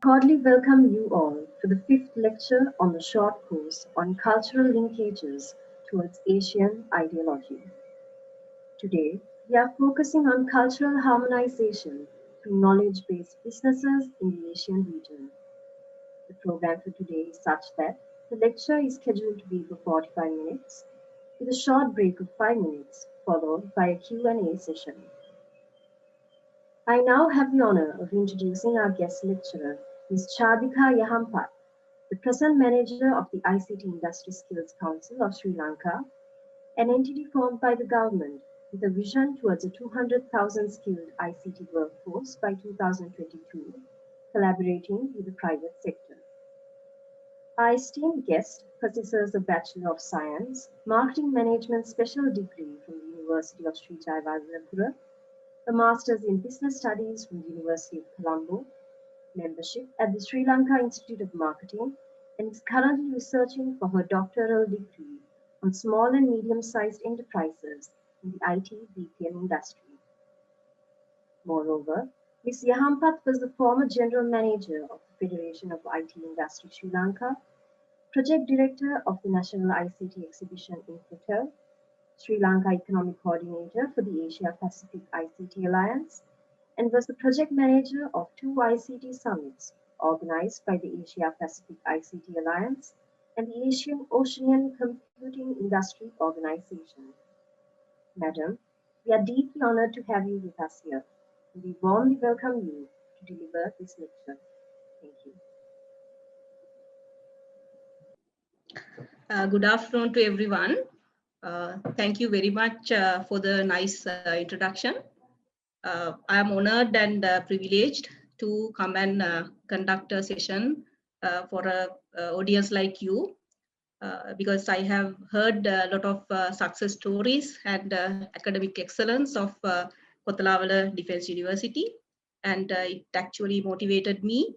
Cordially welcome you all to the fifth lecture on the short course on cultural linkages towards Asian ideology. Today, we are focusing on cultural harmonization through knowledge-based businesses in the Asian region. The program for today is such that the lecture is scheduled to be for 45 minutes, with a short break of 5 minutes, followed by a Q&A session. I now have the honor of introducing our guest lecturer, Ms. Chadika Yahampath, the present manager of the ICT Industry Skills Council of Sri Lanka, an entity formed by the government with a vision towards a 200,000 skilled ICT workforce by 2022, collaborating with the private sector. Our esteemed guest possesses a Bachelor of Science, Marketing Management Special Degree from the University of Sri Jayawardhanapura, a Master's in Business Studies from the University of Colombo, membership at the Sri Lanka Institute of Marketing, and is currently researching for her doctoral degree on small and medium-sized enterprises in the IT BPM industry. Moreover, Ms. Yahampath was the former General Manager of the Federation of IT Industry Sri Lanka, Project Director of the National ICT Exhibition in Hotel, Sri Lanka Economic Coordinator for the Asia Pacific ICT Alliance, and was the project manager of two ICT summits organized by the Asia Pacific ICT Alliance and the Asian Oceanian Computing Industry Organization. Madam, we are deeply honored to have you with us here, and we warmly welcome you to deliver this lecture. Thank you. Good afternoon to everyone. Thank you very much for the nice introduction. I am honored and privileged to come and conduct a session for an audience like you because I have heard a lot of success stories and academic excellence of Kothalawala Defence University, and it actually motivated me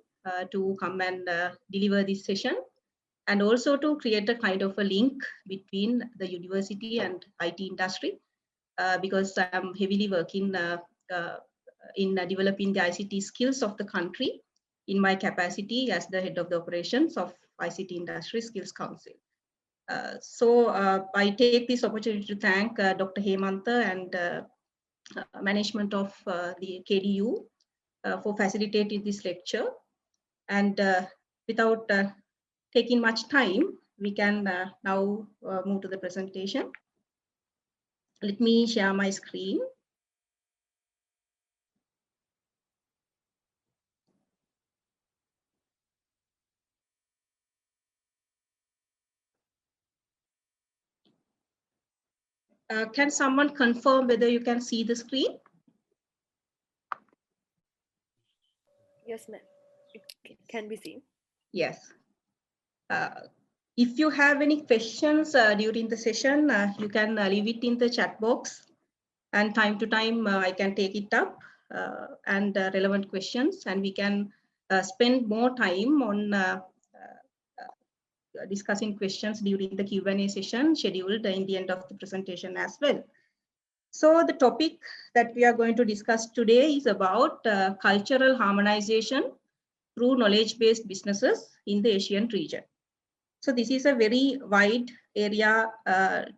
to come and deliver this session, and also to create a kind of a link between the university and IT industry, because I'm heavily working in developing the ICT skills of the country in my capacity as the head of the operations of ICT Industry Skills Council. So I take this opportunity to thank Dr. Hemantha and management of the KDU for facilitating this lecture. And without taking much time, we can now move to the presentation. Let me share my screen. Can someone confirm whether you can see the screen? Yes, ma'am. It can be seen. Yes. If you have any questions during the session, you can leave it in the chat box, and time to time I can take it up and relevant questions, and we can spend more time on discussing questions during the Q&A session scheduled in the end of the presentation as well. So the topic that we are going to discuss today is about cultural harmonization through knowledge-based businesses in the Asian region. So this is a very wide area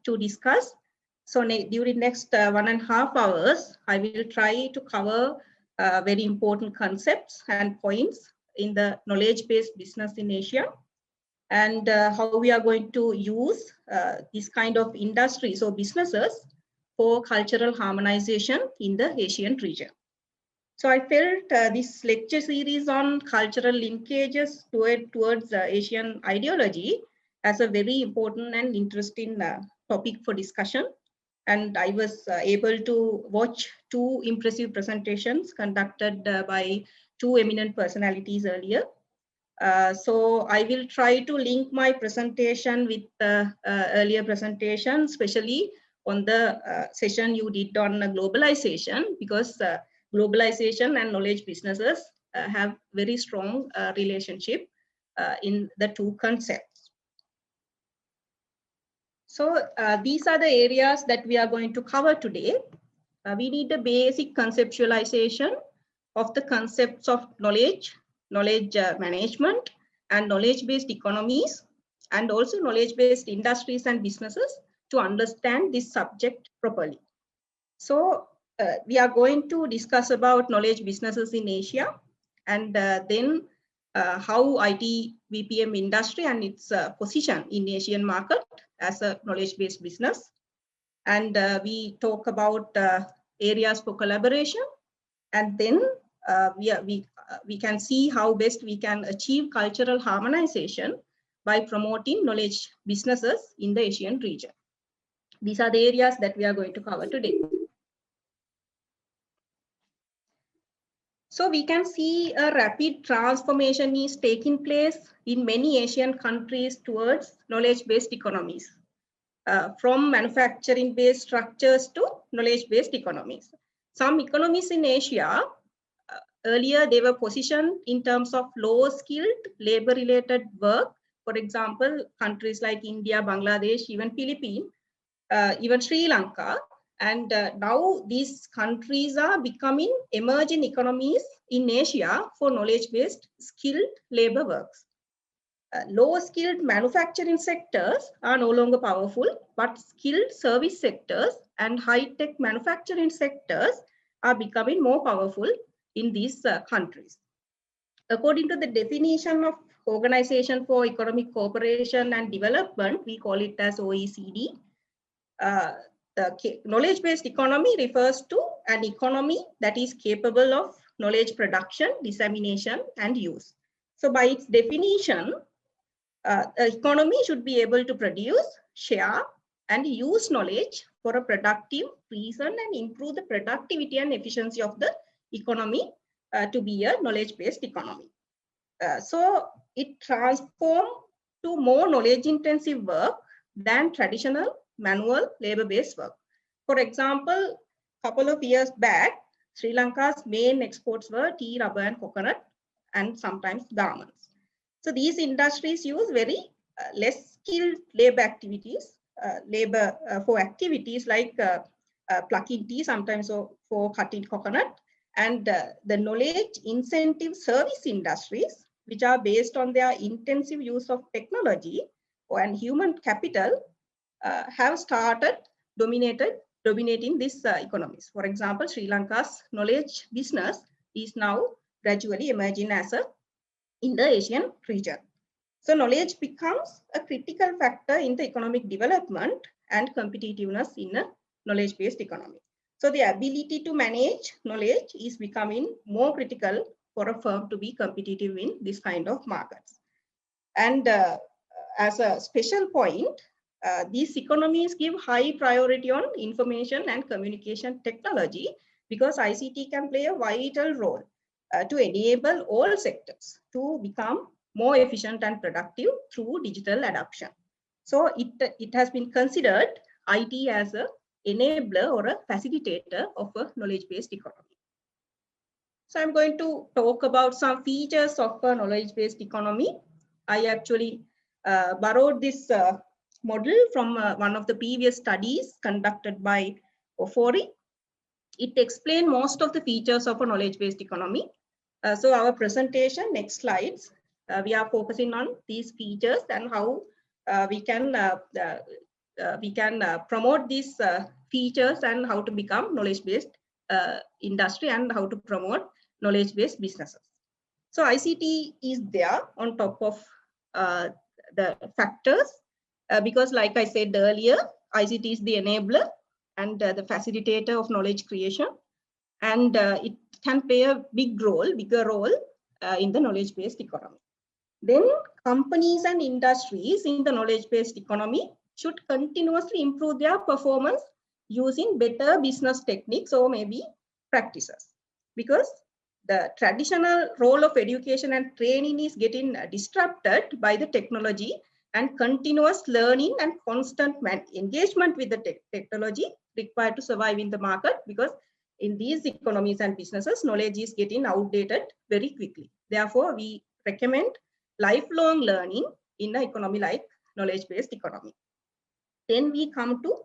to discuss. So during next 1.5 hours, I will try to cover very important concepts and points in the knowledge-based business in Asia, and how we are going to use this kind of industries or businesses for cultural harmonization in the Asian region. So I felt this lecture series on cultural linkages towards Asian ideology as a very important and interesting topic for discussion. And I was able to watch two impressive presentations conducted by two eminent personalities earlier. So I will try to link my presentation with the earlier presentation, especially on the session you did on globalization, because globalization and knowledge businesses have very strong relationship in the two concepts. So these are the areas that we are going to cover today. We need a basic conceptualization of the concepts of knowledge, knowledge management, and knowledge-based economies, and also knowledge-based industries and businesses to understand this subject properly. So we are going to discuss about knowledge businesses in Asia, and then how IT BPM industry and its position in Asian market as a knowledge-based business. And we talk about areas for collaboration, and then we can see how best we can achieve cultural harmonization by promoting knowledge businesses in the Asian region. These are the areas that we are going to cover today. So we can see a rapid transformation is taking place in many Asian countries towards knowledge-based economies, from manufacturing-based structures to knowledge-based economies. Some economies in Asia, earlier they were positioned in terms of low-skilled labor-related work. For example, countries like India, Bangladesh, even Philippines, even Sri Lanka. And now these countries are becoming emerging economies in Asia for knowledge-based skilled labor works. Low-skilled manufacturing sectors are no longer powerful, but skilled service sectors and high-tech manufacturing sectors are becoming more powerful in these countries. According to the definition of Organization for Economic Cooperation and Development, we call it as OECD. The knowledge-based economy refers to an economy that is capable of knowledge production, dissemination, and use. So by its definition, the economy should be able to produce, share, and use knowledge for a productive reason and improve the productivity and efficiency of the economy to be a knowledge-based economy. So it transforms to more knowledge-intensive work than traditional manual labor-based work. For example, a couple of years back, Sri Lanka's main exports were tea, rubber, and coconut, and sometimes garments. So these industries use very less skilled labor activities, for activities like plucking tea, sometimes for cutting coconut, and the knowledge incentive service industries, which are based on their intensive use of technology and human capital, have started dominating these economies. For example, Sri Lanka's knowledge business is now gradually emerging as in the Asian region. So knowledge becomes a critical factor in the economic development and competitiveness in a knowledge-based economy. So the ability to manage knowledge is becoming more critical for a firm to be competitive in this kind of markets. And as a special point, these economies give high priority on information and communication technology because ICT can play a vital role to enable all sectors to become more efficient and productive through digital adoption. So it has been considered IT as an enabler or a facilitator of a knowledge-based economy. So I'm going to talk about some features of a knowledge-based economy. I actually borrowed this model from one of the previous studies conducted by Ofori. It explains most of the features of a knowledge-based economy. So our presentation, next slides, we are focusing on these features and how we can promote these features and how to become knowledge-based industry and how to promote knowledge-based businesses. So ICT is there on top of the factors because, like I said earlier, ICT is the enabler and the facilitator of knowledge creation, and it can play a bigger role in the knowledge-based economy. Then companies and industries in the knowledge-based economy should continuously improve their performance using better business techniques or maybe practices, because the traditional role of education and training is getting disrupted by the technology, and continuous learning and constant engagement with the technology required to survive in the market, because in these economies and businesses, knowledge is getting outdated very quickly. Therefore, we recommend lifelong learning in an economy like knowledge-based economy. Then we come to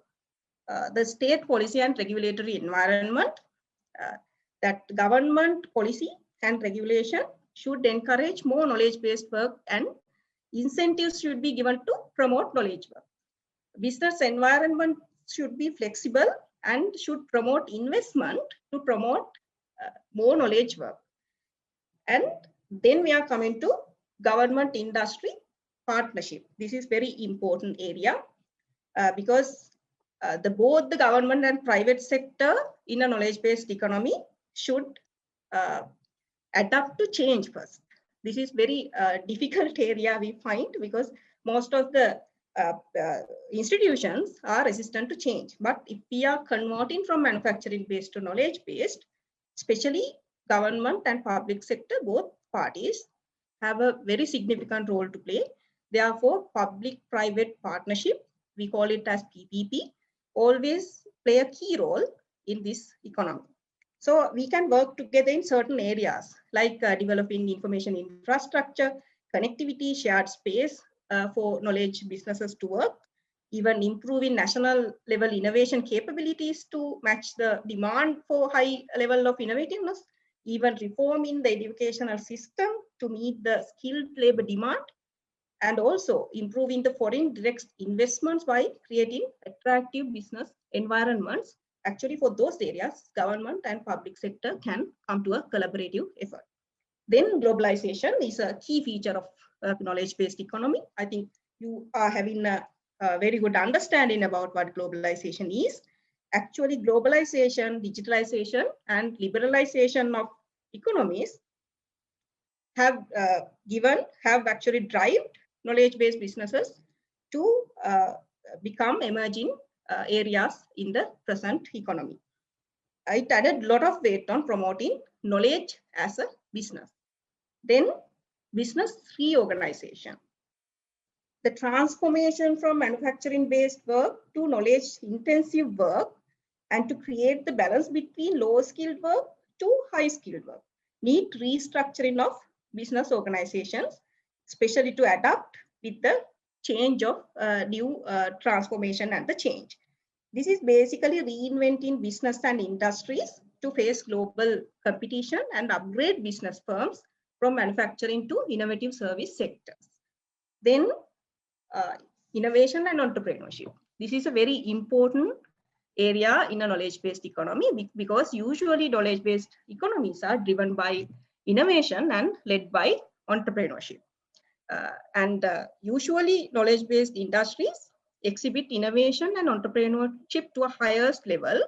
the state policy and regulatory environment, that government policy and regulation should encourage more knowledge-based work and incentives should be given to promote knowledge work. Business environment should be flexible and should promote investment to promote more knowledge work. And then we are coming to government industry partnership. This is very important area because both the government and private sector in a knowledge-based economy should adapt to change first. This is very difficult area we find because most of the institutions are resistant to change. But if we are converting from manufacturing based to knowledge based, especially government and public sector, both parties have a very significant role to play. Therefore, public-private partnership, we call it as PPP, always play a key role in this economy. So we can work together in certain areas like developing information infrastructure, connectivity, shared space for knowledge businesses to work, even improving national level innovation capabilities to match the demand for high level of innovativeness, even reforming the educational system to meet the skilled labor demand, and also improving the foreign direct investments by creating attractive business environments. Actually, for those areas, government and public sector can come to a collaborative effort. Then globalization is a key feature of knowledge-based economy. I think you are having a very good understanding about what globalization is. Actually, globalization, digitalization, and liberalization of economies have actually driven knowledge-based businesses to become emerging areas in the present economy. It added a lot of weight on promoting knowledge as a business. Then business reorganization. The transformation from manufacturing-based work to knowledge-intensive work and to create the balance between low-skilled work to high-skilled work need restructuring of business organizations, especially to adapt with the change of new transformation and the change. This is basically reinventing business and industries to face global competition and upgrade business firms from manufacturing to innovative service sectors. Then innovation and entrepreneurship. This is a very important area in a knowledge-based economy because usually knowledge-based economies are driven by innovation and led by entrepreneurship. Usually knowledge-based industries exhibit innovation and entrepreneurship to a highest level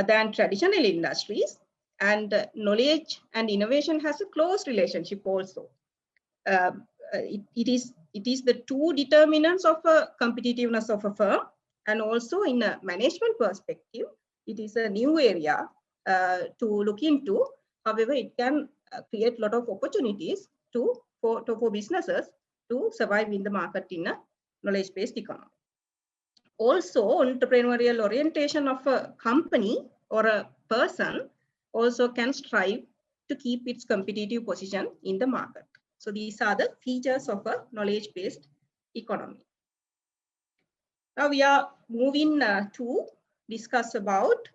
than traditional industries, and knowledge and innovation has a close relationship also. It is the two determinants of a competitiveness of a firm, and also in a management perspective, it is a new area to look into. However, it can create a lot of opportunities for businesses to survive in the market in a knowledge-based economy. Also, entrepreneurial orientation of a company or a person also can strive to keep its competitive position in the market. So these are the features of a knowledge-based economy. Now we are moving to discuss about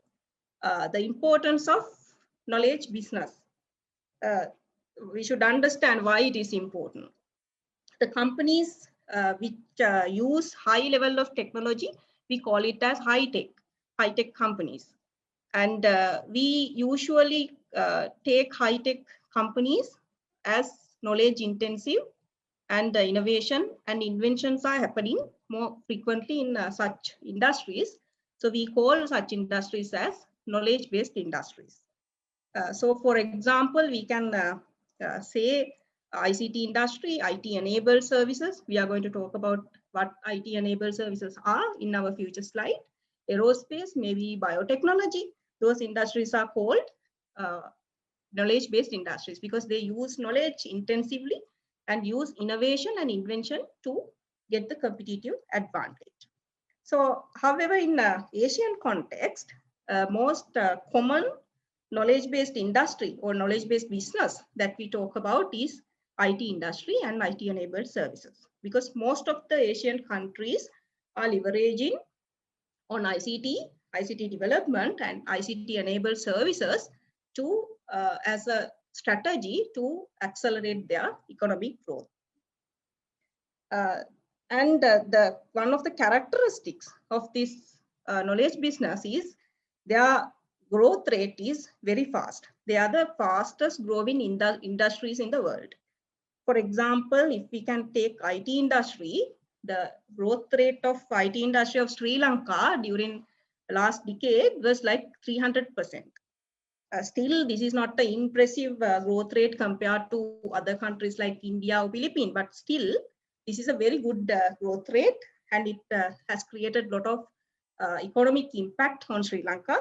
the importance of knowledge business. We should understand why it is important. The companies which use high level of technology, we call it as high-tech companies. And we usually take high-tech companies as knowledge intensive, and innovation and inventions are happening more frequently in such industries. So we call such industries as knowledge-based industries. So for example, we can say ICT industry, IT-enabled services. We are going to talk about what IT-enabled services are in our future slide. Aerospace, maybe biotechnology. Those industries are called knowledge-based industries because they use knowledge intensively and use innovation and invention to get the competitive advantage. So, however, in Asian context, most common knowledge-based industry or knowledge-based business that we talk about is IT industry and IT-enabled services, because most of the Asian countries are leveraging on ICT development and ICT-enabled services to as a strategy to accelerate their economic growth. And one of the characteristics of this knowledge business is their growth rate is very fast. They are the fastest growing in the industries in the world. For example, if we can take IT industry, the growth rate of IT industry of Sri Lanka during last decade was like 300%. Still, this is not an impressive growth rate compared to other countries like India or Philippines, but still, this is a very good growth rate, and it has created a lot of economic impact on Sri Lanka.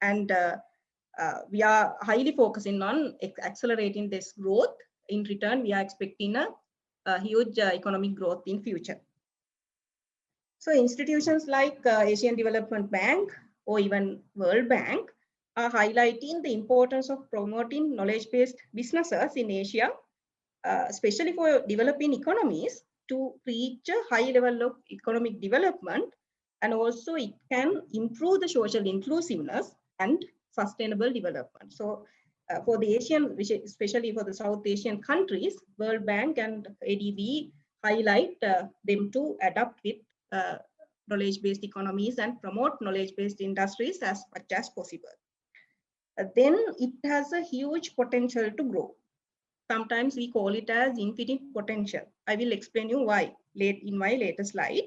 And we are highly focusing on accelerating this growth. In return, we are expecting a huge economic growth in future. So institutions like Asian Development Bank or even World Bank are highlighting the importance of promoting knowledge-based businesses in Asia, especially for developing economies, to reach a high level of economic development, and also it can improve the social inclusiveness and sustainable development. So for the Asian, especially for the South Asian countries, World Bank and ADB highlight them to adapt with knowledge-based economies and promote knowledge-based industries as much as possible. Then it has a huge potential to grow. Sometimes we call it as infinite potential. I will explain you why in my later slide.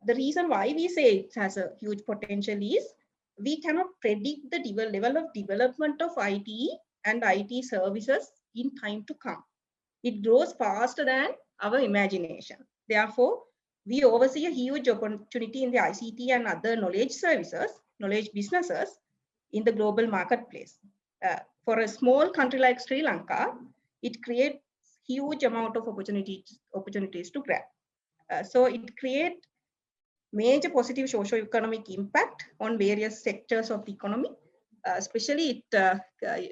The reason why we say it has a huge potential is we cannot predict the level of development of IT and IT services in time to come. It grows faster than our imagination. Therefore, we oversee a huge opportunity in the ICT and other knowledge services, knowledge businesses in the global marketplace. For a small country like Sri Lanka, it creates huge amount of opportunities to grab. So it creates major positive socio-economic impact on various sectors of the economy, especially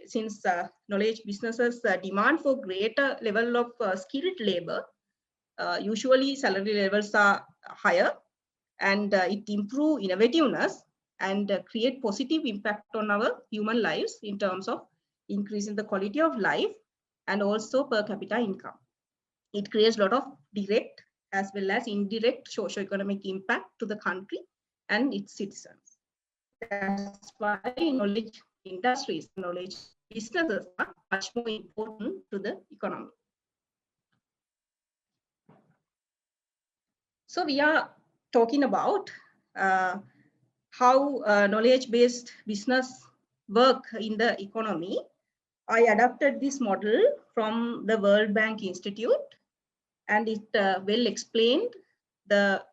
since knowledge businesses demand for greater level of skilled labor. Usually salary levels are higher, and it improve innovativeness and create positive impact on our human lives in terms of increasing the quality of life and also per capita income. It creates a lot of direct as well as indirect socio-economic impact to the country and its citizens. That's why knowledge industries, knowledge businesses are much more important to the economy. So we are talking about how knowledge-based business work in the economy. I adapted this model from the World Bank Institute, and it well explained the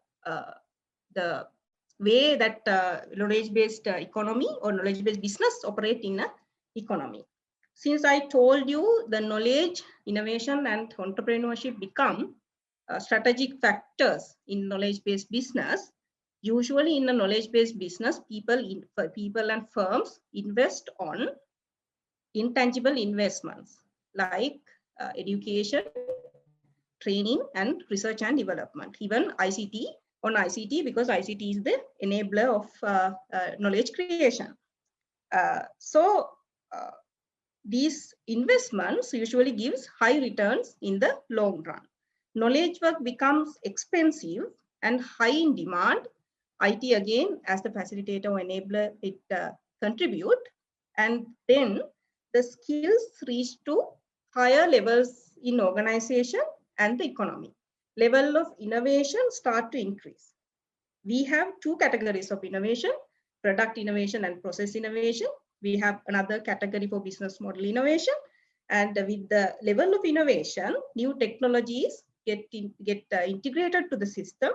way that knowledge-based economy or knowledge-based business operate in an economy. Since I told you the knowledge, innovation, and entrepreneurship become strategic factors in knowledge-based business, usually in a knowledge-based business, people and firms invest on intangible investments like education, training, and research and development. Even ICT, because ICT is the enabler of knowledge creation. So these investments usually gives high returns in the long run. Knowledge work becomes expensive and high in demand. IT again, as the facilitator or enabler, it contribute, and then the skills reach to higher levels in organization and the economy. Level of innovation start to increase. We have two categories of innovation: product innovation and process innovation. We have another category for business model innovation. And with the level of innovation, new technologies get integrated to the system,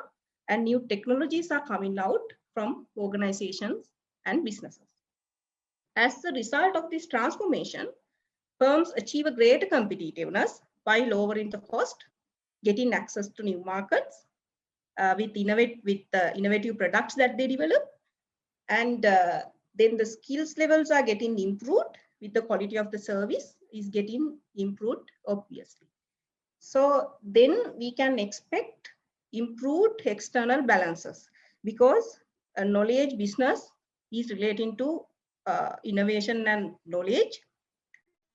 and new technologies are coming out from organizations and businesses. As a result of this transformation, firms achieve a greater competitiveness by lowering the cost, getting access to new markets with innovative products that they develop, and then the skills levels are getting improved with the quality of the service is getting improved, obviously. So then we can expect improved external balances, because a knowledge business is relating to innovation and knowledge.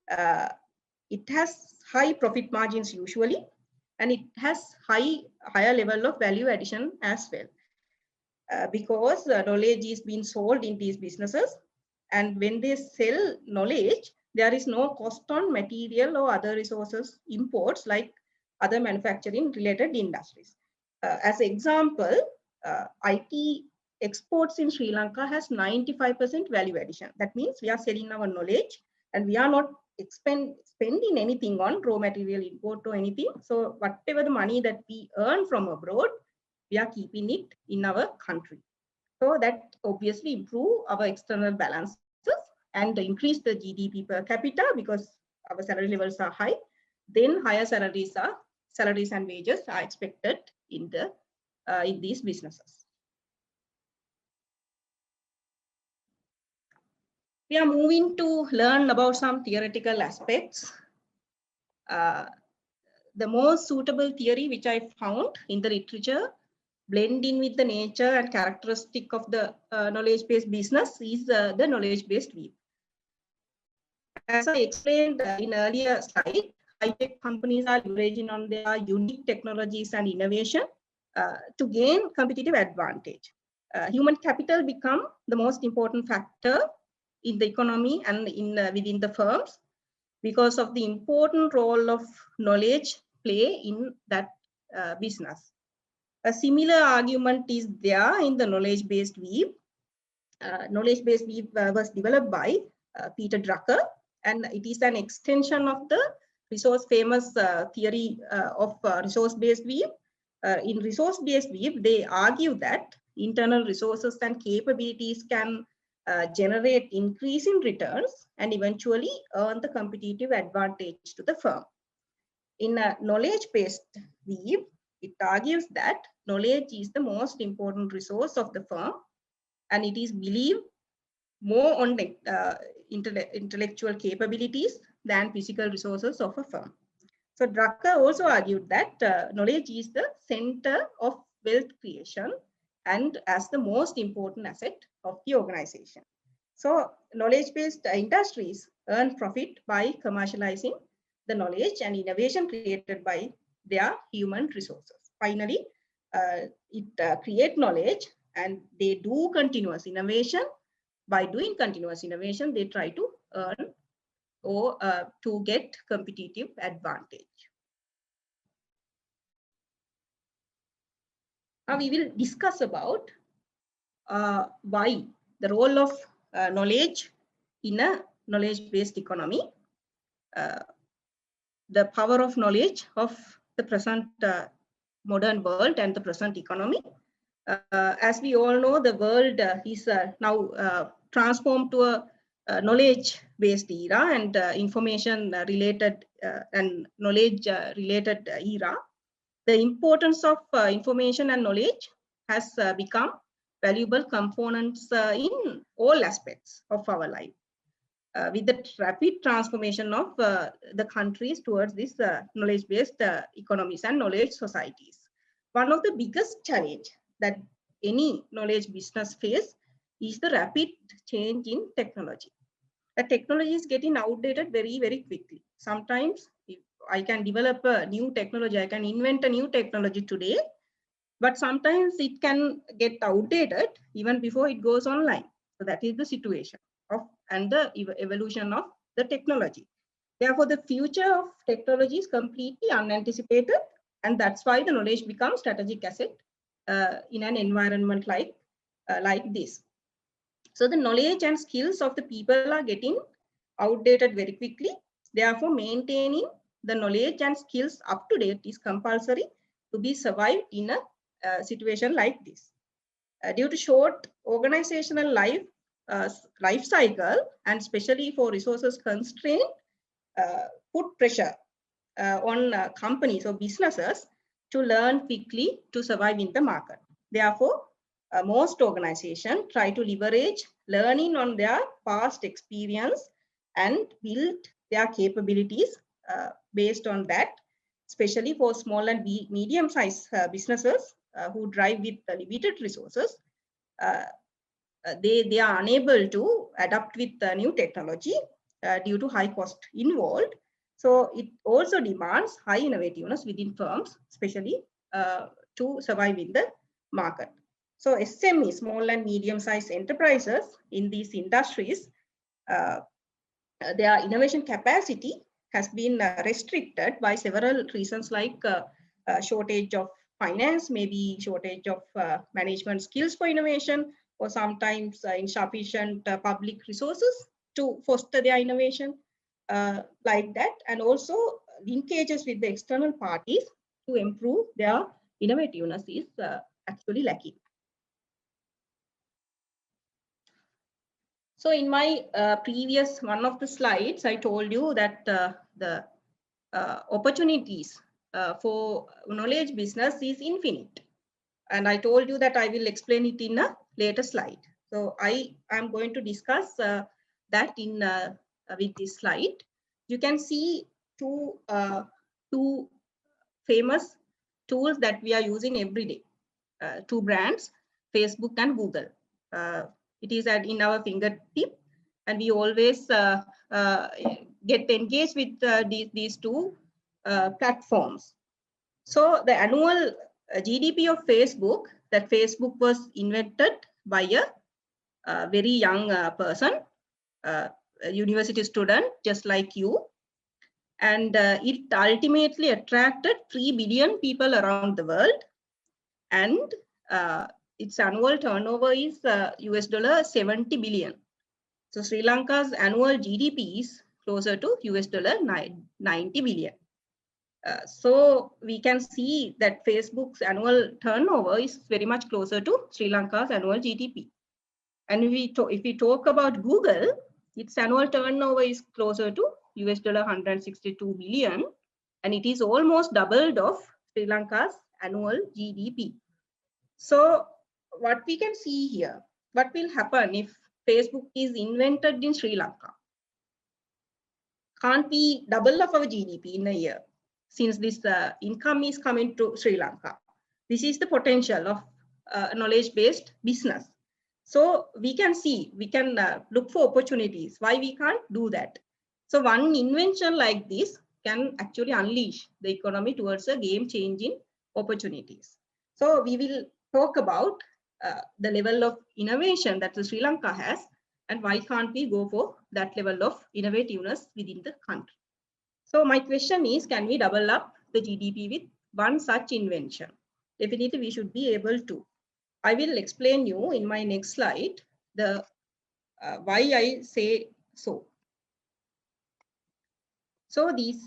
It has high profit margins usually, and it has higher level of value addition as well. Because knowledge is being sold in these businesses, and when they sell knowledge, there is no cost on material or other resources imports like other manufacturing related industries. As an example, IT exports in Sri Lanka has 95% value addition. That means we are selling our knowledge and we are not spending anything on raw material import or anything. So whatever the money that we earn from abroad, we are keeping it in our country. So that obviously improve our external balances and increase the GDP per capita because our salary levels are high. Then higher salaries and wages are expected in these businesses. We are moving to learn about some theoretical aspects. The most suitable theory which I found in the literature, blending with the nature and characteristic of the knowledge-based business, is the knowledge-based view. As I explained in earlier slide, high-tech companies are leveraging on their unique technologies and innovation to gain competitive advantage. Human capital become the most important factor in the economy and within the firms because of the important role of knowledge play in that business. A similar argument is there in the knowledge-based weave. Knowledge-based weave was developed by Peter Drucker, and it is an extension of the famous theory of resource-based weave. In resource-based weave, they argue that internal resources and capabilities can generate increasing returns and eventually earn the competitive advantage to the firm. In a knowledge-based weave, it argues that knowledge is the most important resource of the firm, and it is believed more on the intellectual capabilities than physical resources of a firm. So Drucker also argued that knowledge is the center of wealth creation and as the most important asset of the organization. So knowledge-based industries earn profit by commercializing the knowledge and innovation created by their human resources. Finally, it creates knowledge and they do continuous innovation. By doing continuous innovation, they try to earn or to get competitive advantage. Now we will discuss about why the role of knowledge in a knowledge-based economy, the power of knowledge of the present modern world and the present economy. As we all know, the world is now transformed to a knowledge-based era and information-related and knowledge-related era. The importance of information and knowledge has become valuable components in all aspects of our life. With the rapid transformation of the countries towards this knowledge-based economies and knowledge societies. One of the biggest challenge that any knowledge business face is the rapid change in technology. The technology is getting outdated very, very quickly. Sometimes if I can develop a new technology, I can invent a new technology today, but sometimes it can get outdated even before it goes online. So that is the situation and the evolution of the technology. Therefore, the future of technology is completely unanticipated, and that's why the knowledge becomes strategic asset in an environment like this. So the knowledge and skills of the people are getting outdated very quickly. Therefore, maintaining the knowledge and skills up to date is compulsory to be survived in a situation like this. Due to short organizational life cycle, and especially for resources constraint, put pressure on companies or businesses to learn quickly to survive in the market. Therefore, most organizations try to leverage learning on their past experience and build their capabilities based on that, especially for small and medium-sized businesses who drive with limited resources. They are unable to adapt with new technology. due to high cost involved. So it also demands high innovativeness within firms, especially to survive in the market. So SME, small and medium-sized enterprises in these industries, their innovation capacity has been restricted by several reasons like shortage of finance, maybe shortage of management skills for innovation, or sometimes insufficient public resources to foster their innovation like that, and also linkages with the external parties to improve their innovativeness is actually lacking. So in my previous one of the slides, I told you that the opportunities for knowledge business is infinite. And I told you that I will explain it in a later slide. So I am going to discuss that in with this slide. You can see two famous tools that we are using every day. Two brands, Facebook and Google. It is in our fingertip, and we always get engaged with these two platforms. So the annual GDP of Facebook, that Facebook was invented by a very young person, a university student, just like you. And it ultimately attracted 3 billion people around the world. And its annual turnover is US $70 billion. So Sri Lanka's annual GDP is closer to US $90 billion. So we can see that Facebook's annual turnover is very much closer to Sri Lanka's annual GDP. And if we talk about Google, its annual turnover is closer to US $162 billion, and it is almost doubled of Sri Lanka's annual GDP. So what we can see here, what will happen if Facebook is invented in Sri Lanka? Can't we double of our GDP in a year, since this income is coming to Sri Lanka? This is the potential of knowledge-based business. So we can see, we can look for opportunities. Why we can't do that? So one invention like this can actually unleash the economy towards a game-changing opportunities. So we will talk about the level of innovation that Sri Lanka has, and why can't we go for that level of innovativeness within the country? So my question is, can we double up the GDP with one such invention? Definitely we should be able to. I will explain you in my next slide the why I say so. So these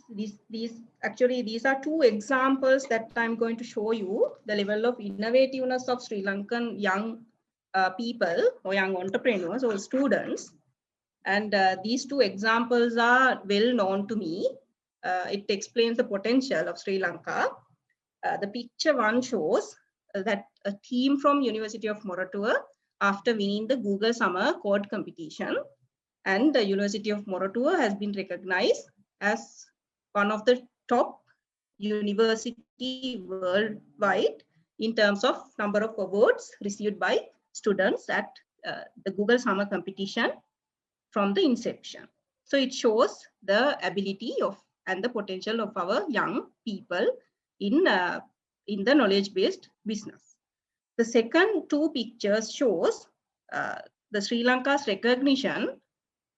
are two examples that I'm going to show you the level of innovativeness of Sri Lankan young people or young entrepreneurs or students. And these two examples are well known to me. It explains the potential of Sri Lanka. The picture one shows that a team from University of Moratuwa, after winning the Google Summer Code competition, and the University of Moratuwa has been recognized as one of the top university worldwide in terms of number of awards received by students at the Google Summer competition from the inception. So it shows the ability of and the potential of our young people in the knowledge-based business. The second two pictures shows the Sri Lanka's recognition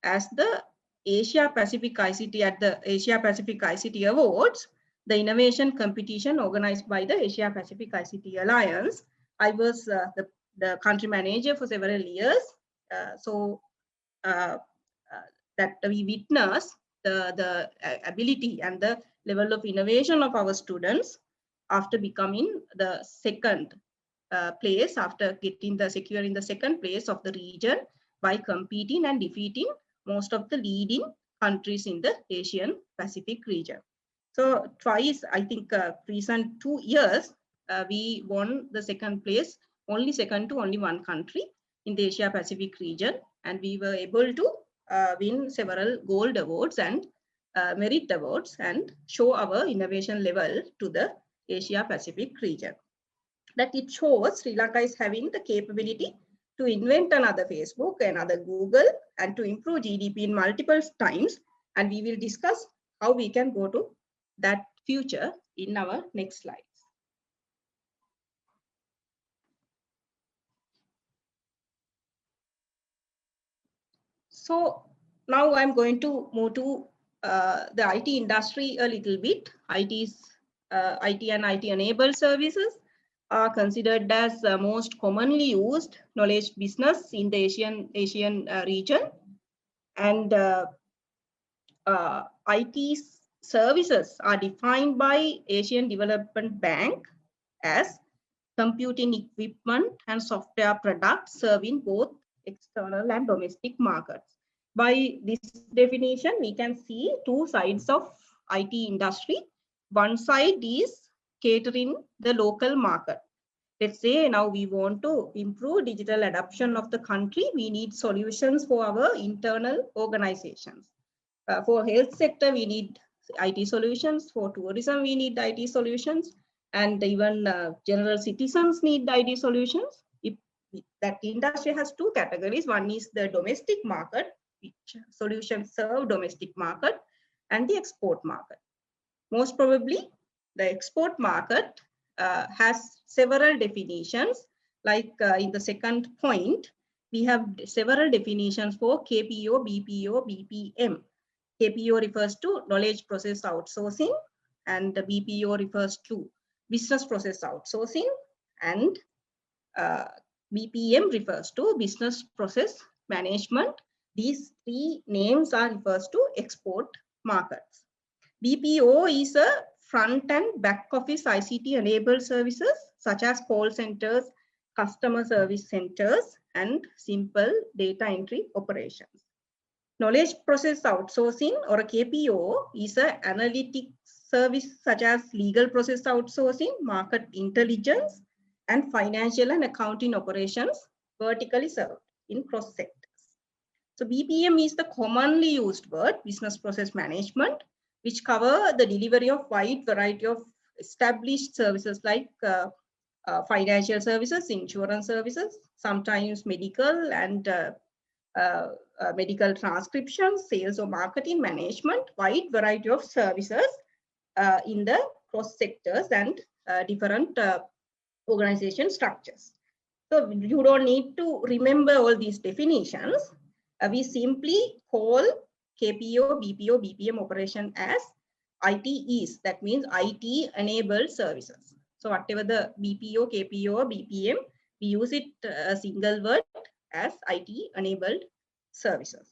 as the Asia Pacific ICT at the Asia Pacific ICT Awards, the innovation competition organized by the Asia Pacific ICT Alliance. I was the country manager for several years. That we witness the ability and the level of innovation of our students after becoming the second place, after securing the second place of the region by competing and defeating most of the leading countries in the Asian Pacific region. So twice, I think recent 2 years, we won the second place, only second to only one country in the Asia Pacific region. And we were able to win several gold awards and merit awards and show our innovation level to the Asia Pacific region. That it shows Sri Lanka is having the capability to invent another Facebook, another Google, and to improve GDP in multiple times. And we will discuss how we can go to that future in our next slides. So now I'm going to move to the IT industry a little bit. IT and IT-enabled services are considered as the most commonly used knowledge business in the Asian region. And IT services are defined by Asian Development Bank as computing equipment and software products serving both external and domestic markets. By this definition, we can see two sides of IT industry. One side is catering the local market. Let's say now we want to improve digital adoption of the country. We need solutions for our internal organizations. For health sector, we need IT solutions. For tourism, we need IT solutions. And even general citizens need IT solutions. If that industry has two categories, one is the domestic market, which solutions serve domestic market, and the export market. Most probably, the export market has several definitions. Like in the second point, we have several definitions for KPO, BPO, BPM. KPO refers to knowledge process outsourcing, and the BPO refers to business process outsourcing, and BPM refers to business process management. These three names are refers to export markets. BPO is a front and back office ICT enabled services such as call centers, customer service centers, and simple data entry operations. Knowledge process outsourcing, or a KPO, is an analytic service such as legal process outsourcing, market intelligence, and financial and accounting operations vertically served in cross sectors. So BPM is the commonly used word, business process management, which cover the delivery of wide variety of established services like financial services, insurance services, sometimes medical and medical transcriptions, sales or marketing management, wide variety of services in the cross sectors and different organization structures. So you don't need to remember all these definitions. We simply call KPO, BPO, BPM operation as ITEs. That means IT enabled services. So whatever the BPO, KPO, or BPM, we use it a single word as IT enabled services.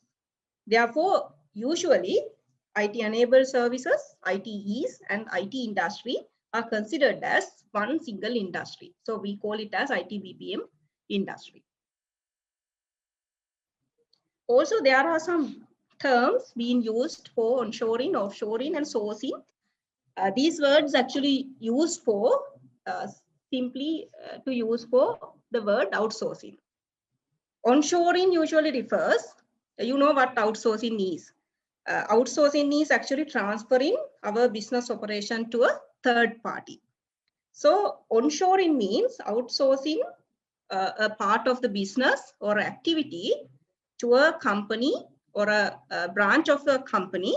Therefore, usually IT enabled services, ITEs, and IT industry are considered as one single industry. So we call it as IT BPM industry. Also, there are some terms being used for onshoring, offshoring, and sourcing. These words actually used for simply to use for the word outsourcing. Onshoring usually refers, you know what outsourcing is. Outsourcing is actually transferring our business operation to a third party. So onshoring means outsourcing a part of the business or activity to a company or a branch of a company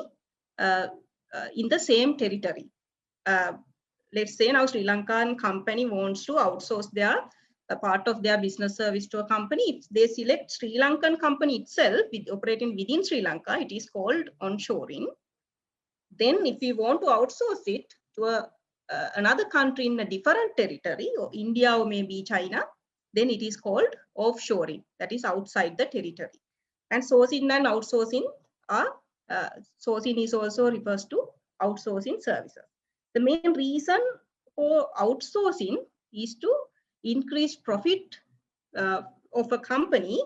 in the same territory. Let's say now Sri Lankan company wants to outsource their a part of their business service to a company. If they select Sri Lankan company itself with operating within Sri Lanka, it is called onshoring. Then if we want to outsource it to another country in a different territory, or India or maybe China, then it is called offshoring, that is outside the territory. And sourcing and outsourcing are, sourcing is also refers to outsourcing services. The main reason for outsourcing is to increase profit of a company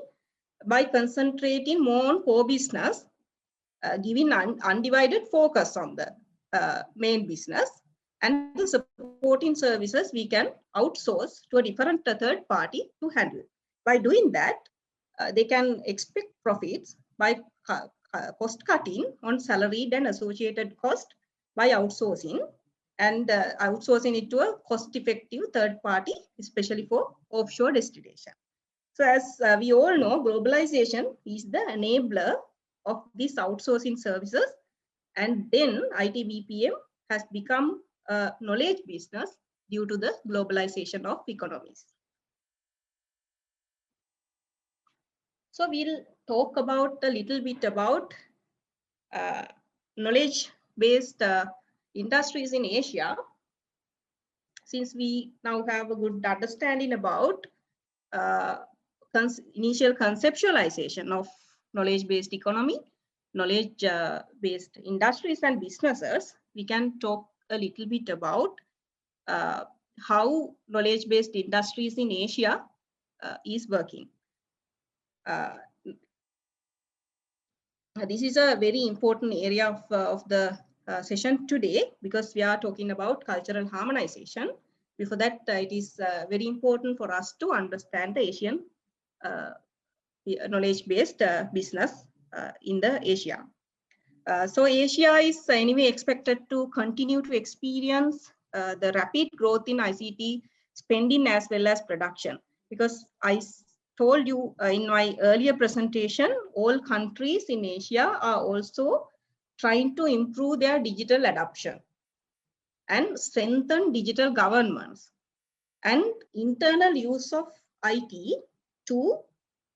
by concentrating more on core business, giving undivided focus on the main business, and the supporting services we can outsource to a different third party to handle. By doing that, they can expect profits by cost cutting on salaried and associated cost by outsourcing, and outsourcing it to a cost effective third party, especially for offshore destination. So as we all know, globalization is the enabler of these outsourcing services. And then IT BPM has become a knowledge business due to the globalization of economies. So we'll talk about a little bit about knowledge-based industries in Asia, since we now have a good understanding about uh, initial conceptualization of knowledge-based economy, knowledge-based industries and businesses. We can talk a little bit about how knowledge-based industries in Asia is working. This is a very important area of the session today, because we are talking about cultural harmonization. Before that, it is very important for us to understand the Asian knowledge-based business in the Asia. So Asia is anyway expected to continue to experience the rapid growth in ICT spending as well as production, because I told you in my earlier presentation, all countries in Asia are also trying to improve their digital adoption and strengthen digital governments and internal use of IT to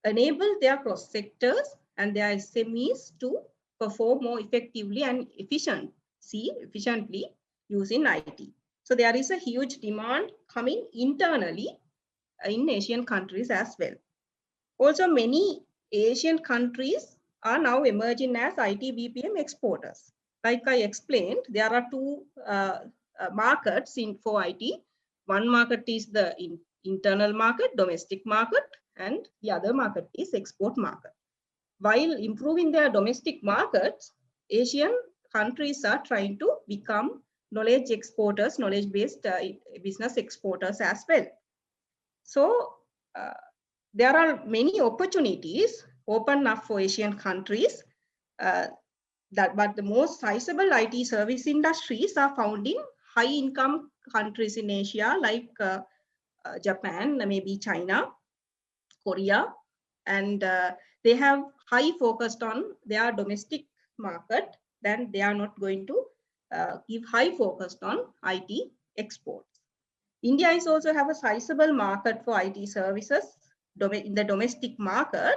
enable their cross sectors and their SMEs to perform more effectively and efficiently using IT. So there is a huge demand coming internally in Asian countries as well. Also, many Asian countries are now emerging as IT BPM exporters. Like I explained, there are two markets for IT. One market is the internal market, domestic market, and the other market is export market. While improving their domestic markets, Asian countries are trying to become knowledge exporters, knowledge-based business exporters as well. So there are many opportunities open up for Asian countries, but the most sizable IT service industries are found in high-income countries in Asia, like Japan, maybe China, Korea, and they have high focused on their domestic market. Then they are not going to give high focus on IT exports. India is also have a sizable market for IT services in the domestic market,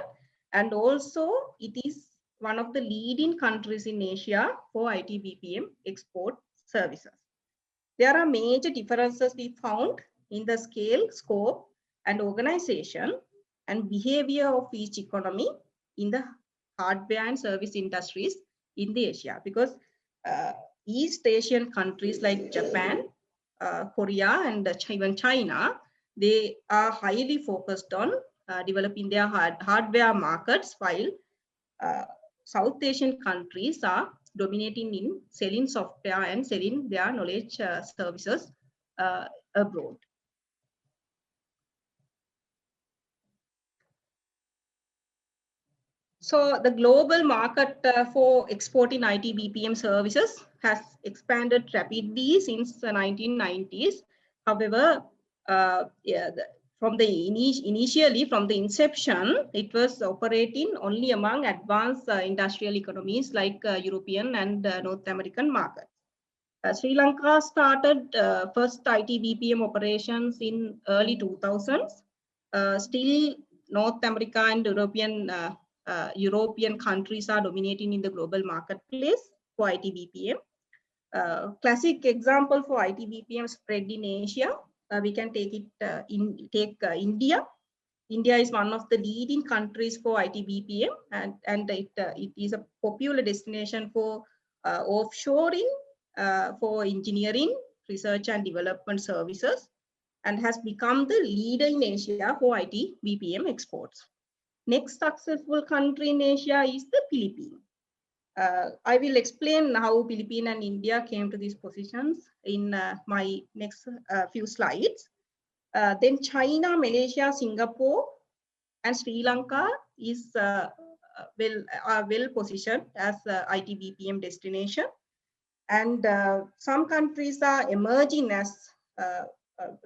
and also it is one of the leading countries in Asia for IT BPM export services. There are major differences we found in the scale, scope, and organization and behavior of each economy in the hardware and service industries in the Asia, because East Asian countries like Japan, Korea, and even China, they are highly focused on developing their hardware markets, while South Asian countries are dominating in selling software and selling their knowledge services abroad. So the global market for exporting IT BPM services has expanded rapidly since the 1990s. However, initially from the inception, it was operating only among advanced industrial economies like European and North American markets. Sri Lanka started first IT BPM operations in early 2000s. Still, North America and European countries are dominating in the global marketplace for IT BPM. Classic example for IT BPM spread in Asia, we can take India. India is one of the leading countries for IT BPM, and it is a popular destination for offshoring, for engineering, research and development services, and has become the leader in Asia for IT BPM exports. Next successful country in Asia is the Philippines. I will explain how Philippines and India came to these positions in my next few slides. Then China, Malaysia, Singapore, and Sri Lanka is well positioned as IT BPM destination. And some countries are emerging as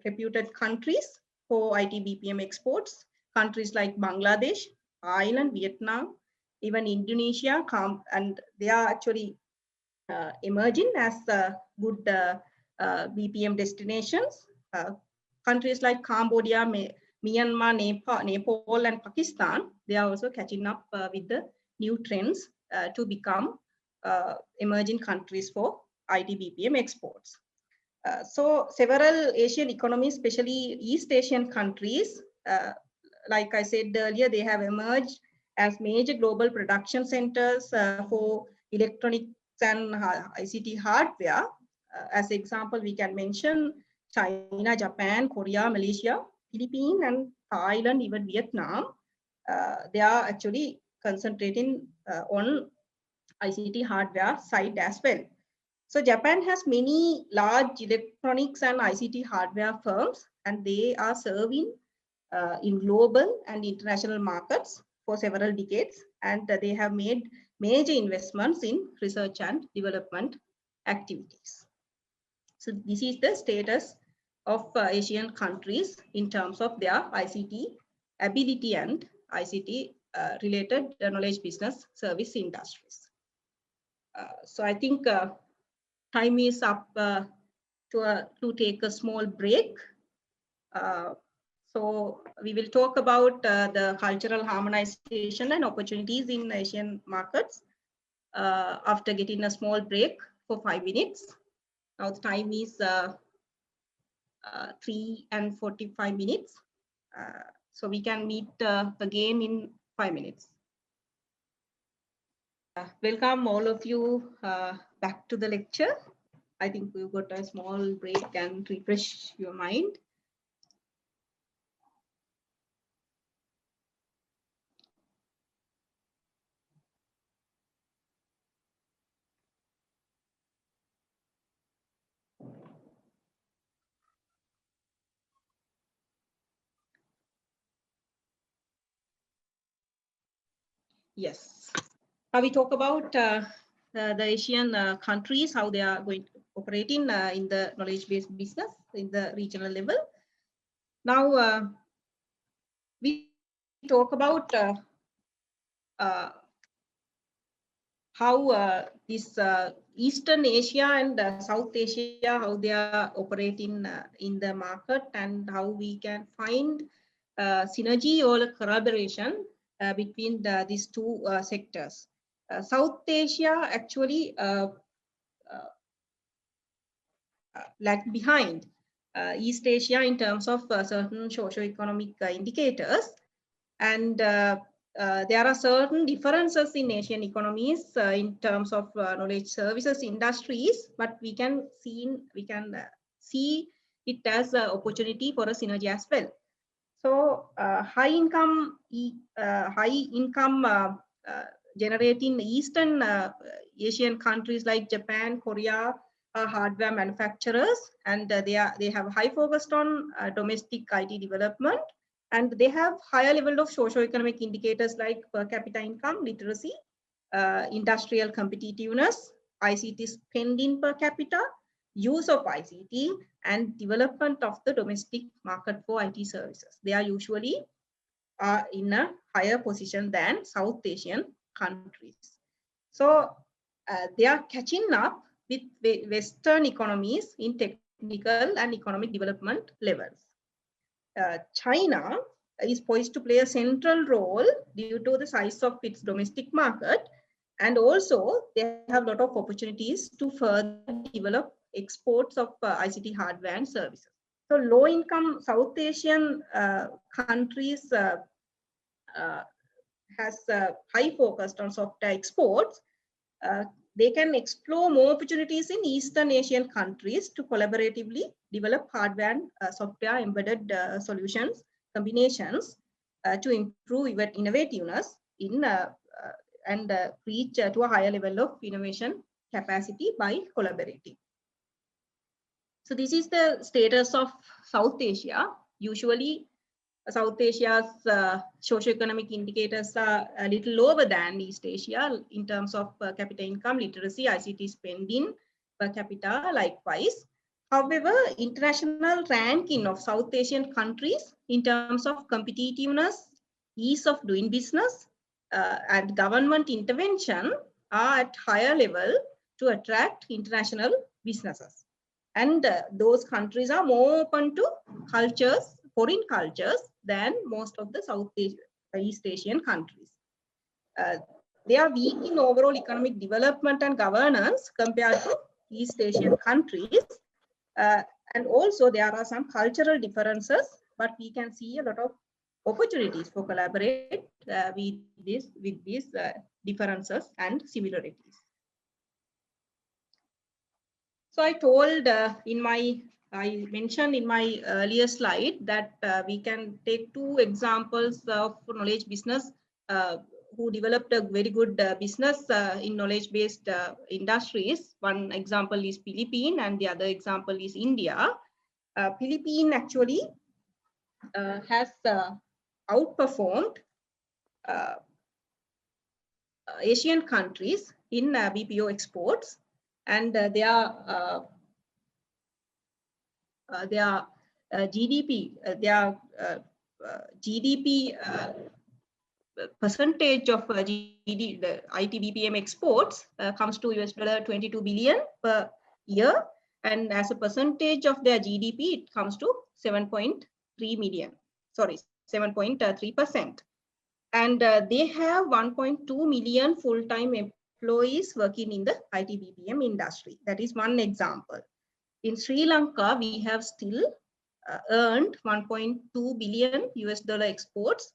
reputed countries for IT BPM exports. countries like Bangladesh, Thailand, Vietnam, even Indonesia, and they are actually emerging as good BPM destinations. Countries like Cambodia, Myanmar, Nepal, and Pakistan, they are also catching up with the new trends to become emerging countries for IT BPM exports. So several Asian economies, especially East Asian countries, like I said earlier, they have emerged as major global production centers for electronics and ICT hardware. As example, we can mention China, Japan, Korea, Malaysia, Philippines, and Thailand, even Vietnam. They are actually concentrating on ICT hardware side as well. So Japan has many large electronics and ICT hardware firms, and they are serving in global and international markets for several decades, and they have made major investments in research and development activities. So this is the status of Asian countries in terms of their ICT ability and ICT related knowledge business service industries. So I think time is up to take a small break. So we will talk about the cultural harmonization and opportunities in Asian markets after getting a small break for 5 minutes. Now the time is 3:45 minutes. So we can meet again in 5 minutes. Welcome all of you back to the lecture. I think we've got a small break and refresh your mind. Yes. Now we talk about the Asian countries, how they are going to operating in the knowledge-based business in the regional level. Now we talk about how this Eastern Asia and South Asia, how they are operating in the market, and how we can find synergy or collaboration between these two sectors. South Asia actually lagged behind East Asia in terms of certain socio-economic indicators, and there are certain differences in Asian economies in terms of knowledge services industries, but we can see it as an opportunity for a synergy as well. So high income generating Eastern Asian countries like Japan, Korea are hardware manufacturers, and they have high focus on domestic IT development, and they have higher level of socio-economic indicators like per capita income, literacy, industrial competitiveness, ICT spending per capita, use of ICT, and development of the domestic market for IT services. They are usually in a higher position than South Asian countries. So they are catching up with Western economies in technical and economic development levels. China is poised to play a central role due to the size of its domestic market, and also they have a lot of opportunities to further develop exports of ICT hardware and services. So low-income South Asian countries has high focus on software exports. They can explore more opportunities in Eastern Asian countries to collaboratively develop hardware and software embedded solutions combinations to improve innovativeness in and reach to a higher level of innovation capacity by collaborating. So this is the status of South Asia. Usually South Asia's socio-economic indicators are a little lower than East Asia in terms of per capita income, literacy, ICT spending per capita likewise. However, international ranking of South Asian countries in terms of competitiveness, ease of doing business, and government intervention are at higher level to attract international businesses. And those countries are more open to cultures, foreign cultures, than most of the East Asian countries. They are weak in overall economic development and governance compared to East Asian countries. And also there are some cultural differences, but we can see a lot of opportunities for collaborate with these differences and similarities. So I mentioned in my earlier slide that we can take two examples of knowledge business who developed a very good business in knowledge-based industries. One example is Philippines and the other example is India. Philippines actually has outperformed Asian countries in BPO exports, and their GDP, GDP percentage of GDP, the IT BPM exports comes to $22 billion per year, and as a percentage of their GDP, it comes to 7.3%. And they have 1.2 million full-time employees working in the IT BPM industry. That is one example. In Sri Lanka, we have still earned 1.2 billion US dollar exports,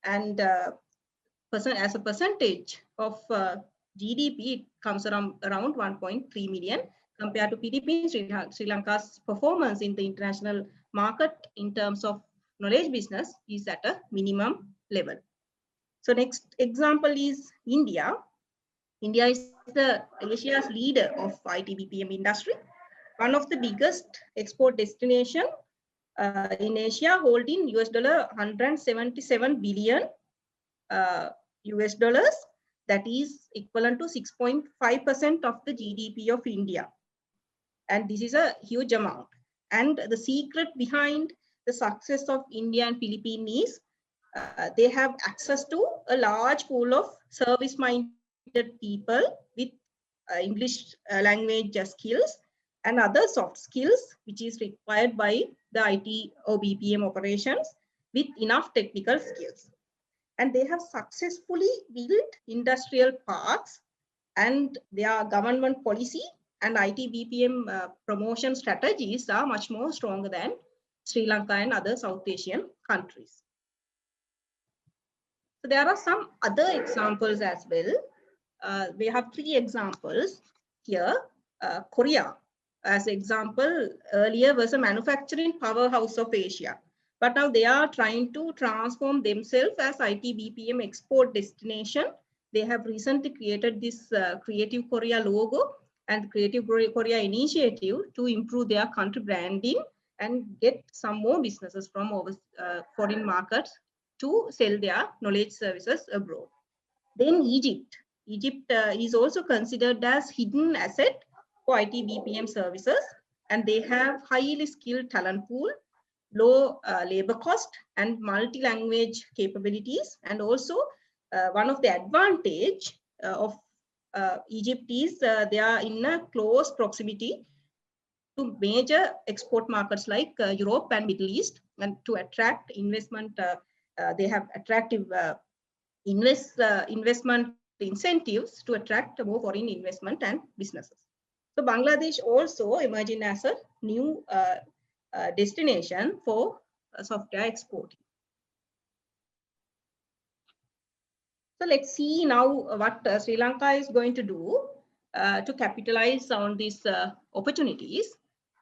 and as a percentage of GDP, it comes around 1.3 million. Compared to Philippines, Sri Lanka's performance in the international market in terms of knowledge business is at a minimum level. So next example is India. India is the Asia's leader of IT BPM industry, one of the biggest export destination in Asia, holding $177 billion US dollars. That is equivalent to 6.5% of the GDP of India. And this is a huge amount. And the secret behind the success of India and Philippines is they have access to a large pool of service-minded people with English language skills and other soft skills, which is required by the IT or BPM operations with enough technical skills. And they have successfully built industrial parks, and their government policy and IT BPM promotion strategies are much more stronger than Sri Lanka and other South Asian countries. So there are some other examples as well. We have three examples here. Korea, as example, earlier was a manufacturing powerhouse of Asia, but now they are trying to transform themselves as IT BPM export destination. They have recently created this Creative Korea logo and Creative Korea initiative to improve their country branding and get some more businesses from foreign markets to sell their knowledge services abroad. Then Egypt. Egypt is also considered as hidden asset for IT BPM services, and they have highly skilled talent pool, low labor cost, and multi-language capabilities. And also one of the advantage of Egypt is they are in a close proximity to major export markets like Europe and Middle East, and to attract investment, they have attractive investment incentives to attract more foreign investment and businesses. So Bangladesh also emerging as a new destination for software exporting. So let's see now what Sri Lanka is going to do to capitalize on these opportunities.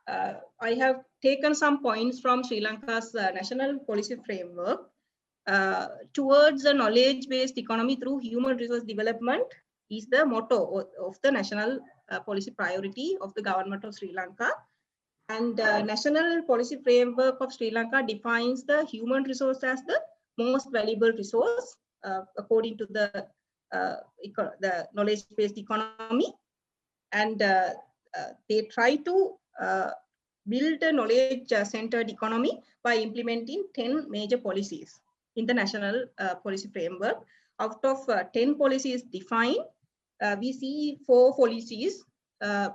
I have taken some points from Sri Lanka's national policy framework towards a knowledge-based economy through human resource development is the motto of the national policy priority of the government of Sri Lanka. And national policy framework of Sri Lanka defines the human resource as the most valuable resource according to the knowledge-based economy. And they try to build a knowledge-centered economy by implementing 10 major policies. in the national policy framework. Out of 10 policies defined, we see 4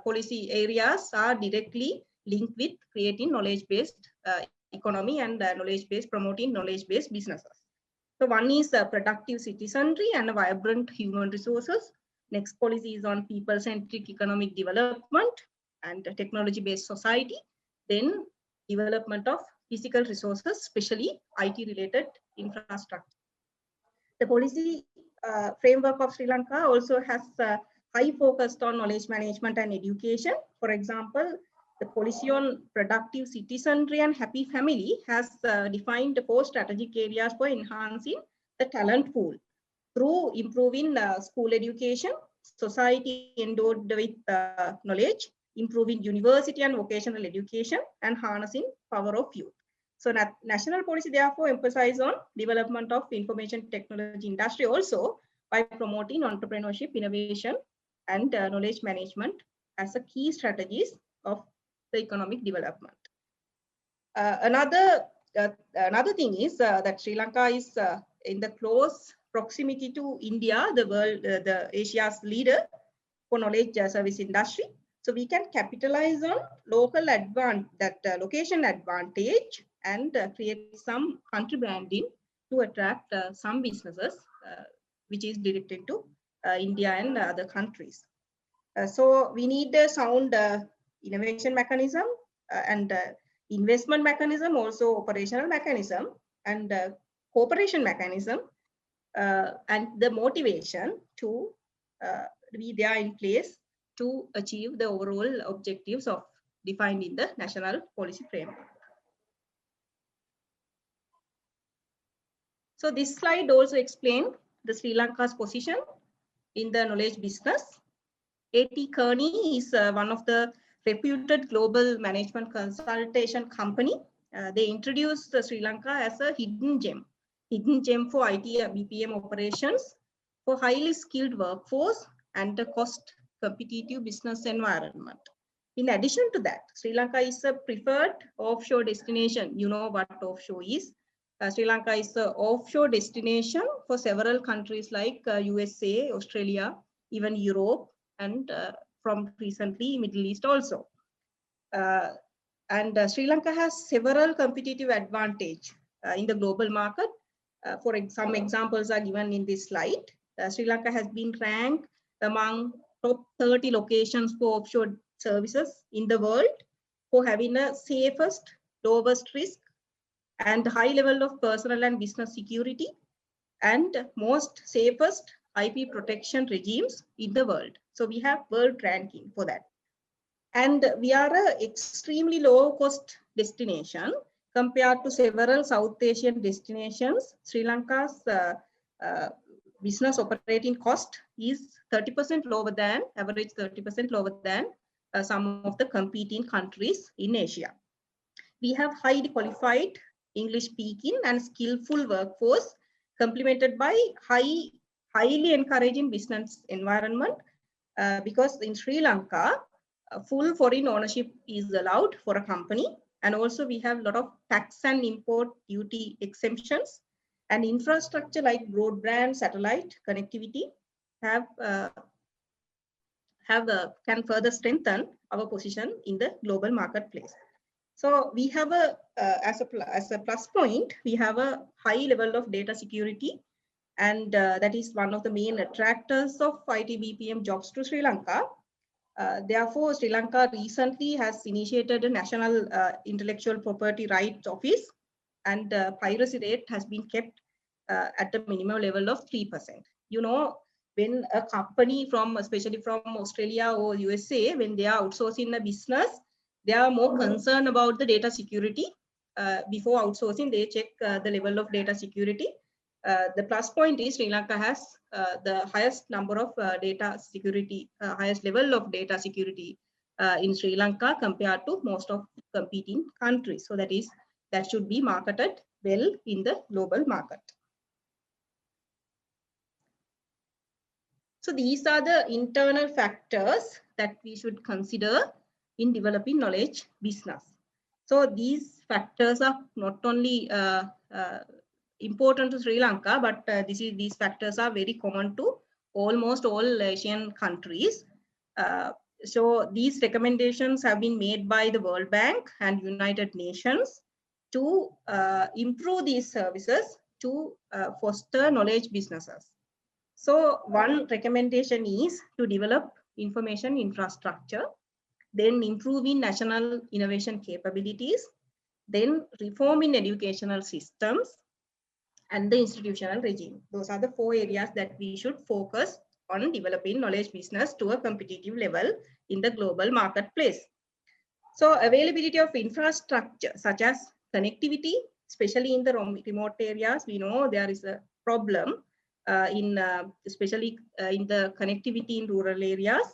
policy areas are directly linked with creating knowledge-based economy and knowledge-based, promoting knowledge-based businesses. So one is productive citizenry and vibrant human resources. Next policy is on people-centric economic development and technology-based society. Then development of physical resources, especially IT-related infrastructure. The policy framework of Sri Lanka also has high focus on knowledge management and education. For example, the policy on productive citizenry and happy family has defined 4 strategic areas for enhancing the talent pool through improving school education, society endowed with knowledge, improving university and vocational education, and harnessing power of youth. So national policy therefore emphasize on development of information technology industry also by promoting entrepreneurship, innovation, and knowledge management as a key strategies of the economic development. Another thing is that Sri Lanka is in the close proximity to India, the Asia's leader for knowledge service industry. So we can capitalize on local location advantage and create some country branding to attract some businesses, which is directed to India and other countries. So we need a sound innovation mechanism and investment mechanism, also operational mechanism and cooperation mechanism, and the motivation to be there in place to achieve the overall objectives of defined in the national policy framework. So this slide also explains the Sri Lanka's position in the knowledge business. A.T. Kearney is one of the reputed global management consultation company. They introduced Sri Lanka as a hidden gem for IT BPM operations for highly skilled workforce and a cost competitive business environment. In addition to that, Sri Lanka is a preferred offshore destination. You know what offshore is. Sri Lanka is an offshore destination for several countries like USA, Australia, even Europe, and from recently Middle East also. And Sri Lanka has several competitive advantage in the global market. Some examples are given in this slide. Sri Lanka has been ranked among top 30 locations for offshore services in the world for having a safest, lowest risk, and high level of personal and business security, and most safest IP protection regimes in the world. So we have world ranking for that. And we are an extremely low cost destination compared to several South Asian destinations. Sri Lanka's business operating cost is 30% lower than, average 30% lower than some of the competing countries in Asia. We have highly qualified English speaking and skillful workforce complemented by highly encouraging business environment because in Sri Lanka, full foreign ownership is allowed for a company. And also we have a lot of tax and import duty exemptions, and infrastructure like broadband, satellite connectivity can further strengthen our position in the global marketplace. So we have as a plus point, we have a high level of data security, and that is one of the main attractors of IT BPM jobs to Sri Lanka. Therefore, Sri Lanka recently has initiated a national intellectual property rights office, and piracy rate has been kept at a minimum level of 3%. You know, when a company especially from Australia or USA, when they are outsourcing a business, they are more concerned about the data security. Before outsourcing, they check the level of data security. The plus point is Sri Lanka has the highest number of data security, highest level of data security in Sri Lanka compared to most of competing countries. So that should be marketed well in the global market. So these are the internal factors that we should consider in developing knowledge business. So these factors are not only important to Sri Lanka, but these factors are very common to almost all Asian countries. So these recommendations have been made by the World Bank and United Nations to improve these services to foster knowledge businesses. So one recommendation is to develop information infrastructure, then improve in national innovation capabilities, then reform in educational systems, and the institutional regime. Those are the 4 areas that we should focus on developing knowledge business to a competitive level in the global marketplace. So availability of infrastructure such as connectivity, especially in the remote areas, we know there is a problem especially in the connectivity in rural areas.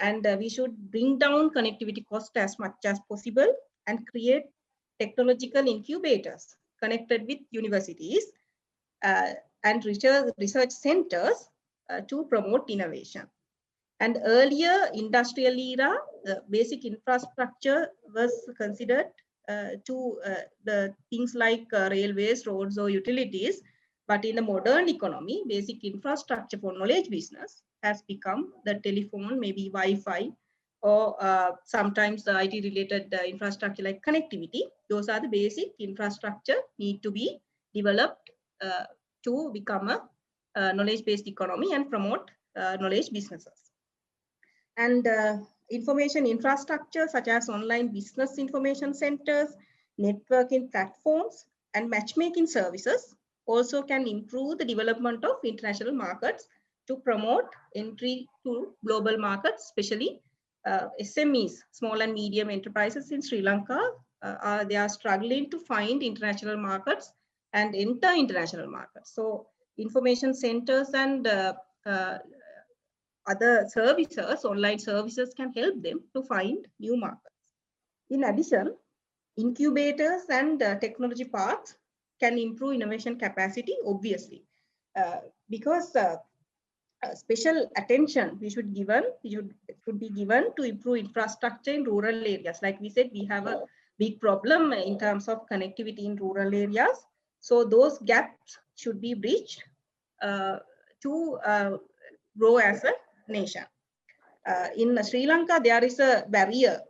And we should bring down connectivity cost as much as possible and create technological incubators connected with universities and research centers to promote innovation. And earlier industrial era, the basic infrastructure was considered to the things like railways, roads, or utilities. But in the modern economy, basic infrastructure for knowledge business has become the telephone, maybe Wi-Fi, or sometimes the IT-related infrastructure like connectivity. Those are the basic infrastructure need to be developed to become a knowledge-based economy and promote knowledge businesses. And information infrastructure such as online business information centers, networking platforms, and matchmaking services also can improve the development of international markets to promote entry to global markets, especially SMEs, small and medium enterprises in Sri Lanka. They are struggling to find international markets and enter international markets. So information centers and other services, online services can help them to find new markets. In addition, incubators and technology parks can improve innovation capacity, obviously, because special attention should be given to improve infrastructure in rural areas. Like we said, we have a big problem in terms of connectivity in rural areas. So those gaps should be bridged to grow as a nation. In Sri Lanka, there is a barrier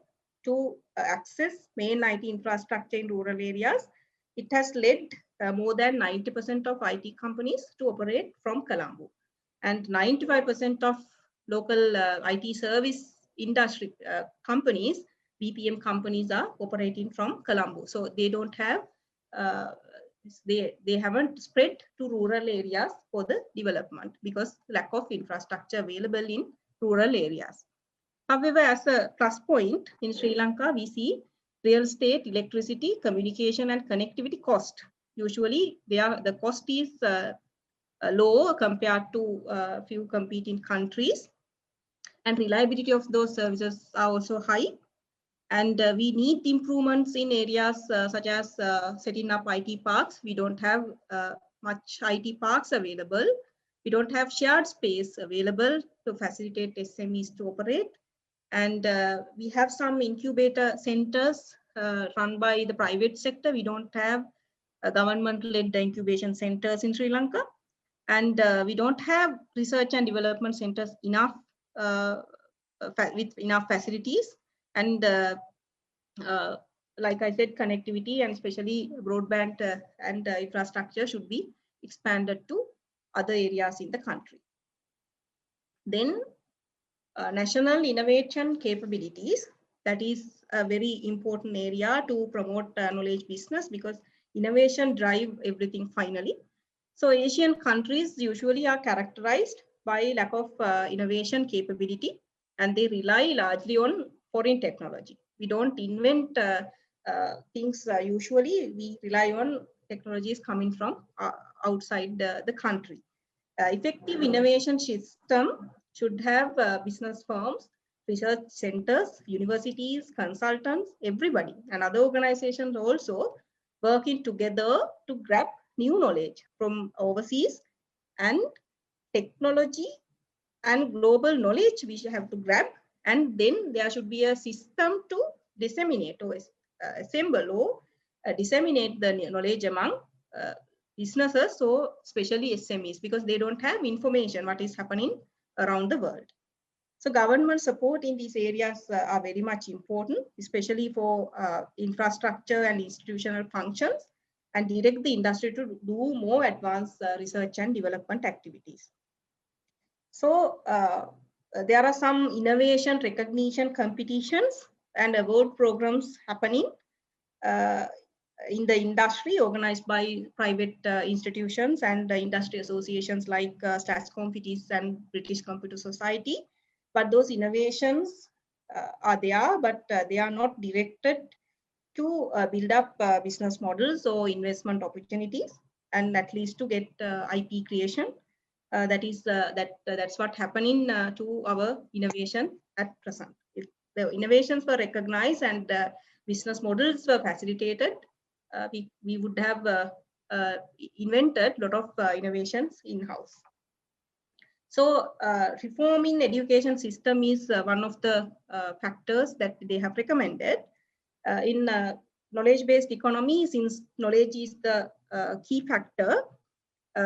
to access main IT infrastructure in rural areas. It has led more than 90% of IT companies to operate from Colombo. And 95% of local IT service industry companies, BPM companies, are operating from Colombo. So they don't have, they haven't spread to rural areas for the development because lack of infrastructure available in rural areas. However, as a plus point in Sri Lanka, we see real estate, electricity, communication, and connectivity cost. Usually, the cost is low compared to few competing countries, and reliability of those services are also high. And we need improvements in areas such as setting up IT parks. We don't have much IT parks available. We don't have shared space available to facilitate SMEs to operate. And we have some incubator centers run by the private sector. We don't have government-led incubation centers in Sri Lanka. And we don't have research and development centers enough with enough facilities. And like I said, connectivity and especially broadband and infrastructure should be expanded to other areas in the country. Then national innovation capabilities, that is a very important area to promote knowledge business because innovation drive everything finally. So Asian countries usually are characterized by lack of innovation capability, and they rely largely on foreign technology. We don't invent things usually. We rely on technologies coming from outside the country. Effective innovation system should have business firms, research centers, universities, consultants, everybody, and other organizations also working together to grab new knowledge from overseas, and technology and global knowledge we should have to grab, and then there should be a system to disseminate or assemble or disseminate the knowledge among businesses, so especially SMEs, because they don't have information what is happening around the world. So government support in these areas are very much important, especially for infrastructure and institutional functions, and direct the industry to do more advanced research and development activities. So there are some innovation recognition competitions and award programs happening uh, in the industry, organized by private institutions and industry associations like StatsCom, FITIS, and British Computer Society. But those innovations are there, but they are not directed to build up business models or investment opportunities, and at least to get IP creation. That's what happening to our innovation at present. If the innovations were recognized and business models were facilitated, we would have invented a lot of innovations in-house. So reform in education system is one of the factors that they have recommended. In knowledge-based economy, since knowledge is the key factor,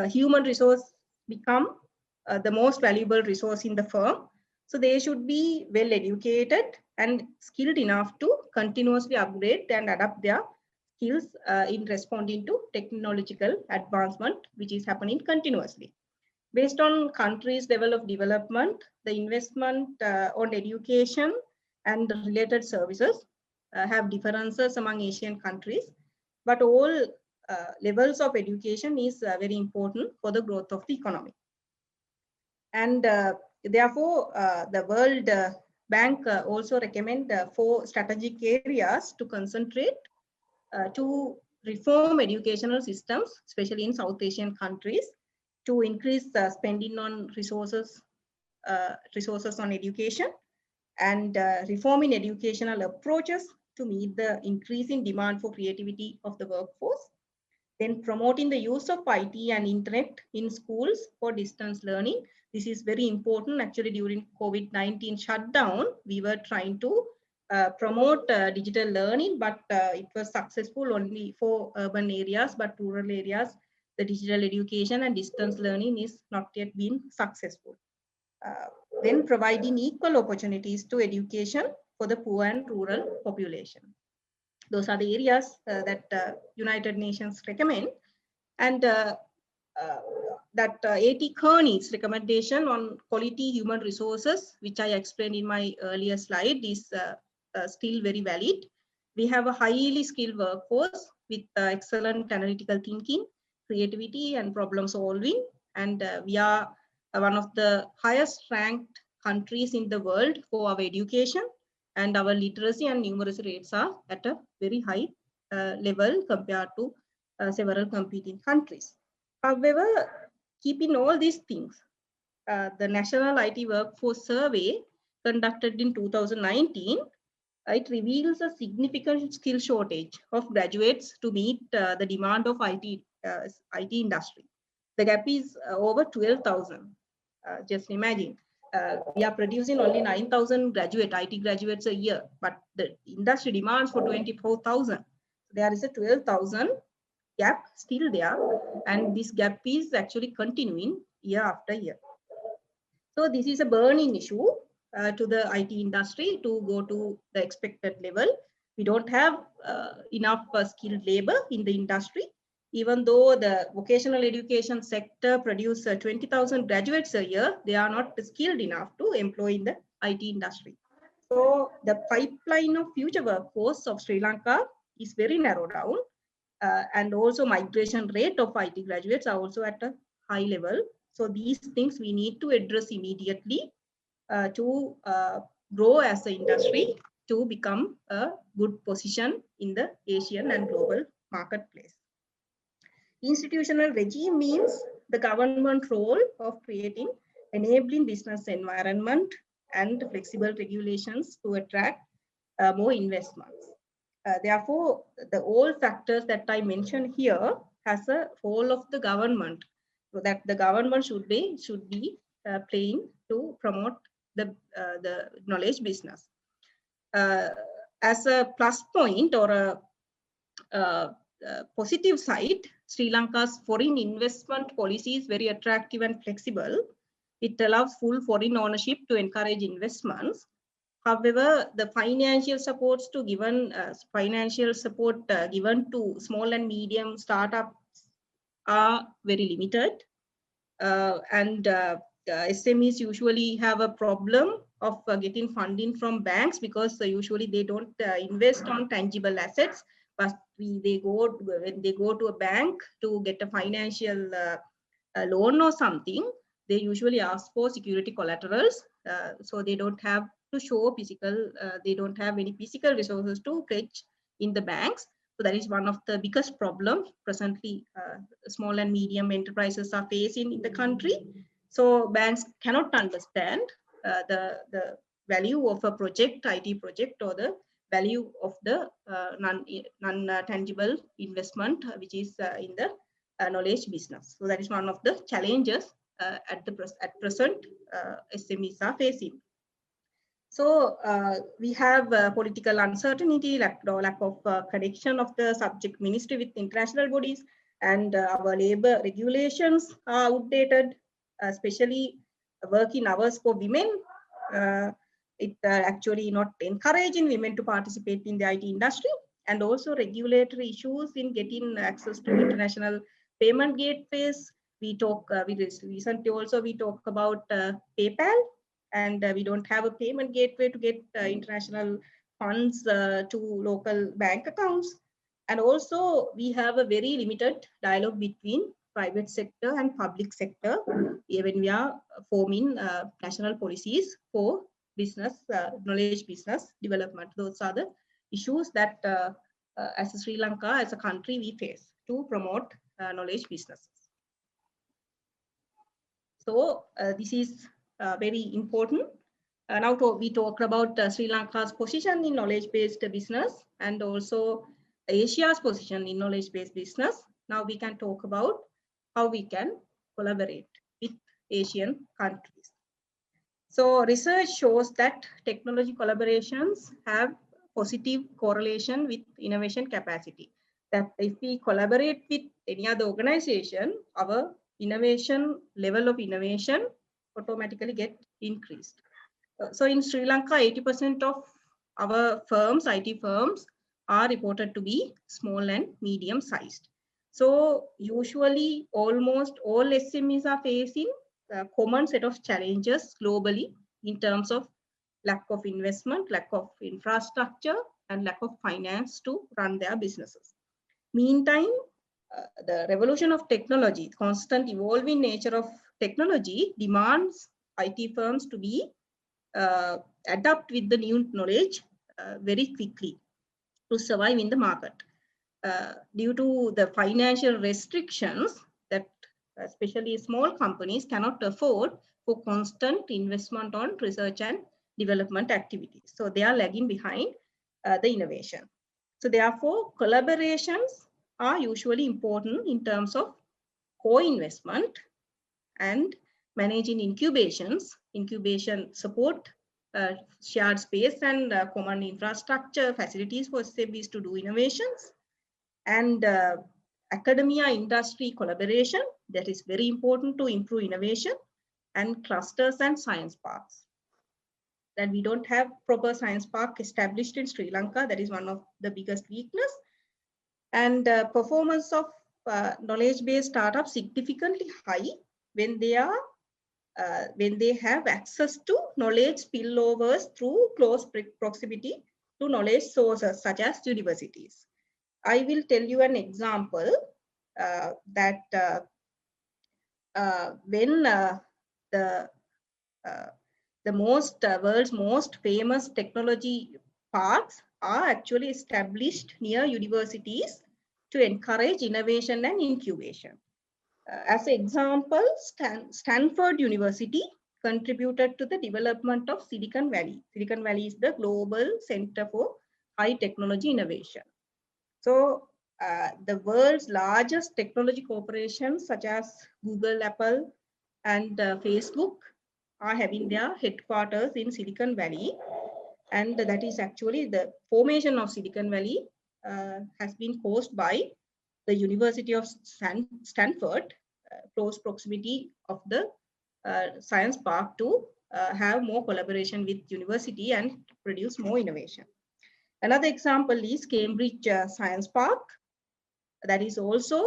human resource become the most valuable resource in the firm. So they should be well educated and skilled enough to continuously upgrade and adapt their skills in responding to technological advancement, which is happening continuously. Based on countries' level of development, the investment on education and related services have differences among Asian countries, but all levels of education is very important for the growth of the economy. And therefore, the World Bank also recommend 4 strategic areas to concentrate to reform educational systems, especially in South Asian countries, to increase spending on resources on education, and reforming educational approaches to meet the increasing demand for creativity of the workforce. Then promoting the use of IT and internet in schools for distance learning. This is very important. Actually, during COVID-19 shutdown, we were trying to promote digital learning, but it was successful only for urban areas, but rural areas, the digital education and distance learning is not yet been successful. Then providing equal opportunities to education for the poor and rural population. Those are the areas that United Nations recommend. And that A.T. Kearney's recommendation on quality human resources, which I explained in my earlier slide, is still very valid. We have a highly skilled workforce with excellent analytical thinking, creativity, and problem solving. And we are one of the highest ranked countries in the world for our education, and our literacy and numeracy rates are at a very high level compared to several competing countries. However, keeping all these things, the National IT Workforce Survey conducted in 2019, it reveals a significant skill shortage of graduates to meet the demand of IT industry. The gap is over 12,000. Just imagine, we are producing only 9,000 IT graduates a year, but the industry demands for 24,000. There is a 12,000 gap still there, and this gap is actually continuing year after year. So this is a burning issue to the IT industry to go to the expected level. We don't have enough skilled labor in the industry. Even though the vocational education sector produces 20,000 graduates a year, they are not skilled enough to employ in the IT industry. So the pipeline of future workforce of Sri Lanka is very narrow down, and also migration rate of IT graduates are also at a high level. So these things we need to address immediately to grow as an industry to become a good position in the Asian and global marketplace. Institutional regime means the government role of creating enabling business environment and flexible regulations to attract more investments. Therefore, the all factors that I mentioned here has a role of the government, so that the government should be playing to promote the knowledge business. As a plus point or a positive side, Sri Lanka's foreign investment policy is very attractive and flexible. It allows full foreign ownership to encourage investments. However, the financial support given to small and medium startups are very limited, and SMEs usually have a problem of getting funding from banks because usually they don't invest on tangible assets, but when they go to a bank to get a financial a loan or something, they usually ask for security collaterals. So they don't have to show physical, they don't have any physical resources to pledge in the banks. So that is one of the biggest problems presently small and medium enterprises are facing in the country. So banks cannot understand the value of a project, IT project, or the value of the non-tangible investment, which is in the knowledge business. So that is one of the challenges at present SMEs are facing. So we have political uncertainty, lack of connection of the subject ministry with international bodies, and our labor regulations are outdated, especially working hours for women. It actually not encouraging women to participate in the IT industry, and also regulatory issues in getting access to international payment gateways. We recently also we talk about PayPal, and we don't have a payment gateway to get international funds to local bank accounts. And also we have a very limited dialogue between private sector and public sector when we are forming national policies for business, knowledge business development. Those are the issues that as Sri Lanka, as a country, we face to promote knowledge businesses. So this is very important. Now we talk about Sri Lanka's position in knowledge-based business and also Asia's position in knowledge-based business. Now we can talk about how we can collaborate with Asian countries. So research shows that technology collaborations have positive correlation with innovation capacity. That if we collaborate with any other organization, our level of innovation automatically get increased. So in Sri Lanka, 80% of our firms, IT firms, are reported to be small and medium sized. So usually almost all SMEs are facing a common set of challenges globally in terms of lack of investment, lack of infrastructure, and lack of finance to run their businesses. Meantime, the revolution of technology, constant evolving nature of technology demands IT firms to be adapt with the new knowledge very quickly to survive in the market. Due to the financial restrictions that especially small companies cannot afford for constant investment on research and development activities. So they are lagging behind the innovation. So therefore, collaborations are usually important in terms of co-investment and managing incubation support, shared space and common infrastructure facilities for SMEs to do innovations, and academia industry collaboration that is very important to improve innovation, and clusters and science parks. That we don't have proper science park established in Sri Lanka. That is one of the biggest weakness. And performance of knowledge-based startups significantly high when they have access to knowledge spillovers through close proximity to knowledge sources such as universities. I will tell you an example that when the world's most famous technology parks are actually established near universities to encourage innovation and incubation. As an example, Stanford University contributed to the development of Silicon Valley. Silicon Valley is the global center for high technology innovation. So the world's largest technology corporations such as Google, Apple, and Facebook are having their headquarters in Silicon Valley. And that is actually the formation of Silicon Valley has been caused by the University of Stanford, close proximity of the science park to have more collaboration with university and produce more innovation. Another example is Cambridge Science Park, that is also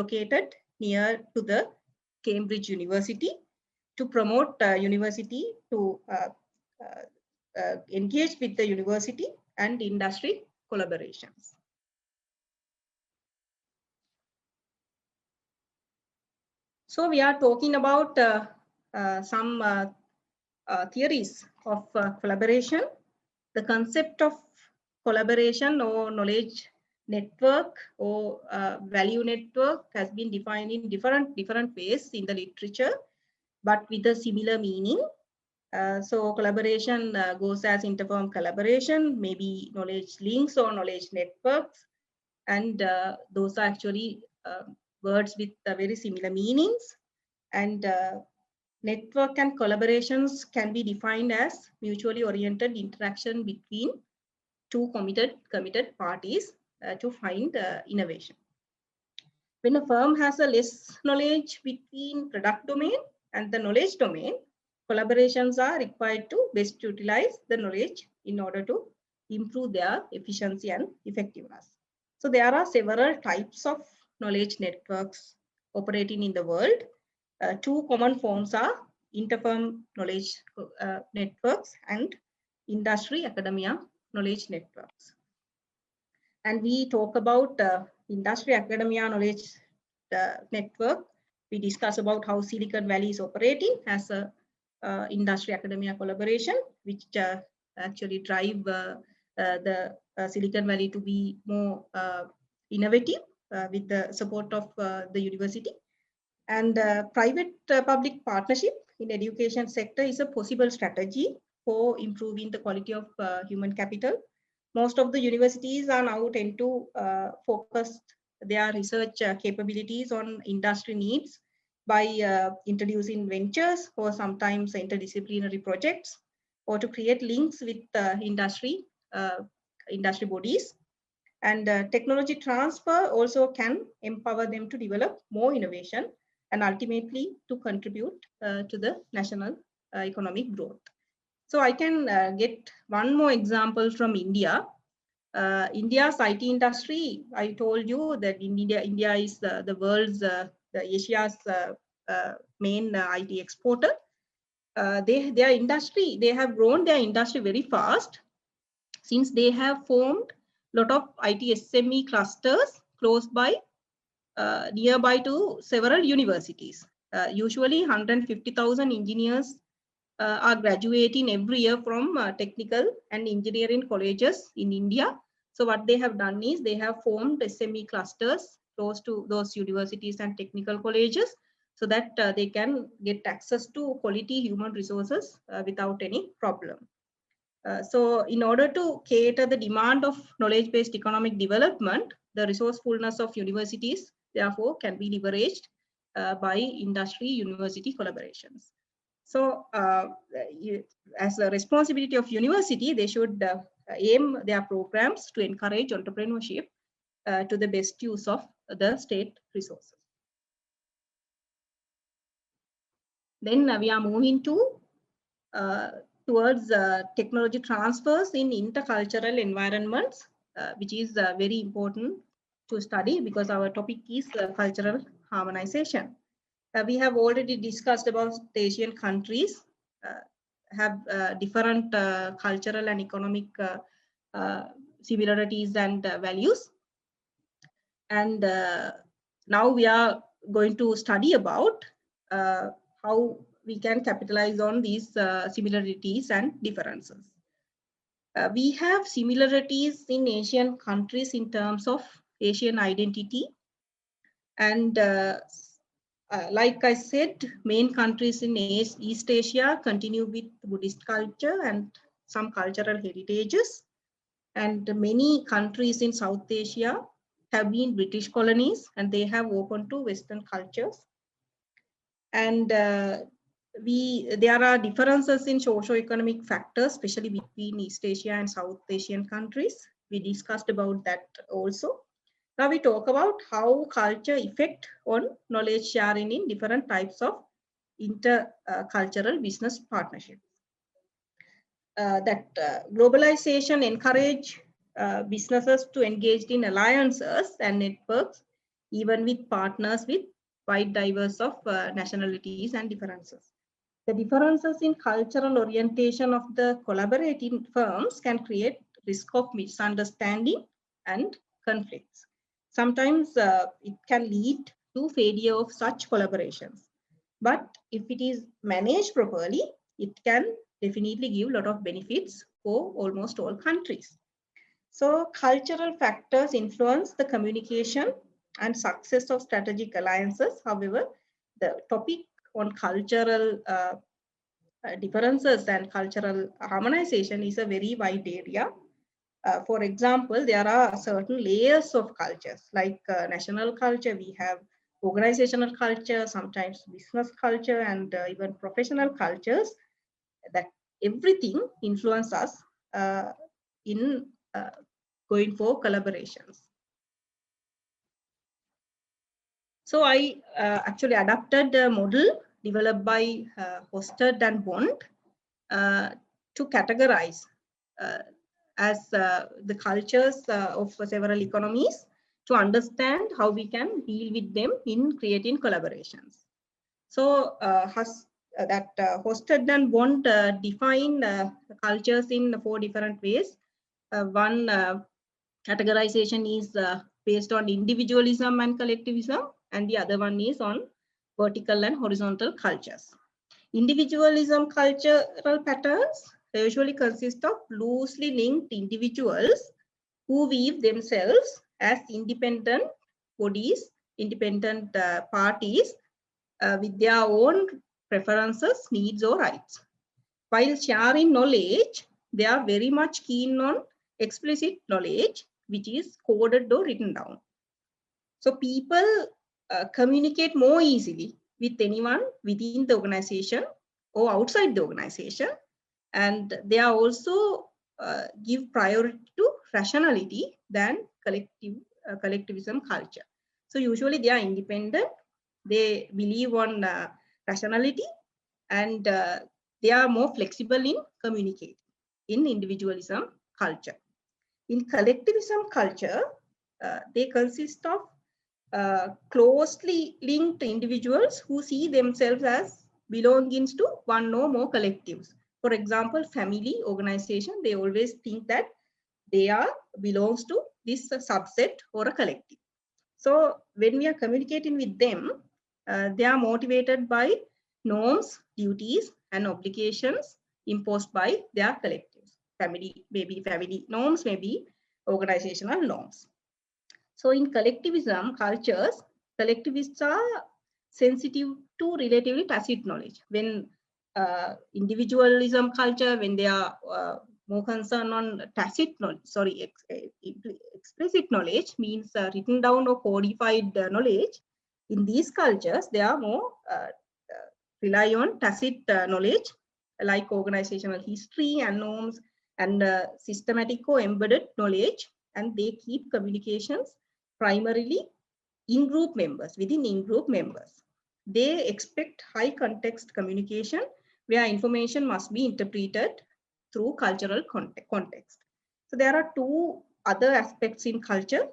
located near to the Cambridge University to promote university to engage with the university and industry collaborations. So we are talking about some theories of collaboration. The concept of collaboration or knowledge network or value network has been defined in different ways in the literature, but with a similar meaning. So collaboration goes as interfirm collaboration, maybe knowledge links or knowledge networks, and those are actually words with very similar meanings. And network and collaborations can be defined as mutually oriented interaction between two committed parties to find innovation. When a firm has a less knowledge between product domain and the knowledge domain, collaborations are required to best utilize the knowledge in order to improve their efficiency and effectiveness. So there are several types of knowledge networks operating in the world. Two common forms are interfirm knowledge networks and industry academia knowledge networks. And we talk about industry academia knowledge network. We discuss about how Silicon Valley is operating as a industry academia collaboration, which actually drive the Silicon Valley to be more innovative with the support of the university. And private-public partnership in education sector is a possible strategy for improving the quality of human capital. Most of the universities are now tend to focus their research capabilities on industry needs by introducing ventures or sometimes interdisciplinary projects, or to create links with industry bodies. And technology transfer also can empower them to develop more innovation and ultimately to contribute to the national economic growth. So I can get one more example from India. India's IT industry, I told you that in India is the world's, the Asia's main IT exporter. Their industry, they have grown their industry very fast since they have formed a lot of IT SME clusters close by, nearby to several universities. Usually 150,000 engineers are graduating every year from technical and engineering colleges in India. So what they have done is they have formed SME clusters close to those universities and technical colleges so that they can get access to quality human resources without any problem. So in order to cater the demand of knowledge-based economic development, the resourcefulness of universities, therefore, can be leveraged by industry-university collaborations. So as a responsibility of university, they should aim their programs to encourage entrepreneurship to the best use of the state resources. Then we are moving to towards technology transfers in intercultural environments, which is very important to study because our topic is cultural harmonization. We have already discussed about the Asian countries have different cultural and economic similarities and values. And now we are going to study about how we can capitalize on these similarities and differences. We have similarities in Asian countries in terms of Asian identity. And like I said, main countries in East Asia continue with Buddhist culture and some cultural heritages. And many countries in South Asia have been British colonies and they have opened to Western cultures. And there are differences in socio-economic factors, especially between East Asia and South Asian countries. We discussed about that also. Now we talk about how culture affect on knowledge sharing in different types of intercultural business partnerships. Globalization encourage businesses to engage in alliances and networks, even with partners with wide diverse of nationalities and differences. The differences in cultural orientation of the collaborating firms can create risk of misunderstanding and conflicts. Sometimes it can lead to failure of such collaborations. But if it is managed properly, it can definitely give a lot of benefits for almost all countries. So cultural factors influence the communication and success of strategic alliances. However, the topic on cultural differences and cultural harmonization is a very wide area. For example, there are certain layers of cultures like national culture, we have organizational culture, sometimes business culture, and even professional cultures, that everything influences us in going for collaborations. So I actually adapted a model developed by Hosted and Bond to categorize as the cultures of several economies to understand how we can deal with them in creating collaborations. So Hosted and Bond define cultures in 4 different ways. One categorization is based on individualism and collectivism, and the other one is on vertical and horizontal cultures. Individualism cultural patterns usually consist of loosely linked individuals who view themselves as independent bodies, independent parties with their own preferences, needs, or rights. While sharing knowledge, they are very much keen on explicit knowledge, which is coded or written down. So people communicate more easily with anyone within the organization or outside the organization, and they are also give priority to rationality than collectivism culture. So usually they are independent, they believe on rationality, and they are more flexible in communicating in individualism culture. In collectivism culture, they consist of closely linked individuals who see themselves as belongings to one or more collectives. For example, family organization, they always think that they are belongs to this subset or a collective. So when we are communicating with them, they are motivated by norms, duties, and obligations imposed by their collectives. Family, maybe family norms, maybe organizational norms. So in collectivism cultures, collectivists are sensitive to relatively tacit knowledge. When individualism culture, when they are more concerned on tacit knowledge, explicit knowledge means written down or codified knowledge. In these cultures, they are more rely on tacit knowledge like organizational history and norms and systematic or embedded knowledge, and they keep communications primarily in-group members, within in-group members. They expect high context communication where information must be interpreted through cultural context. So there are two other aspects in culture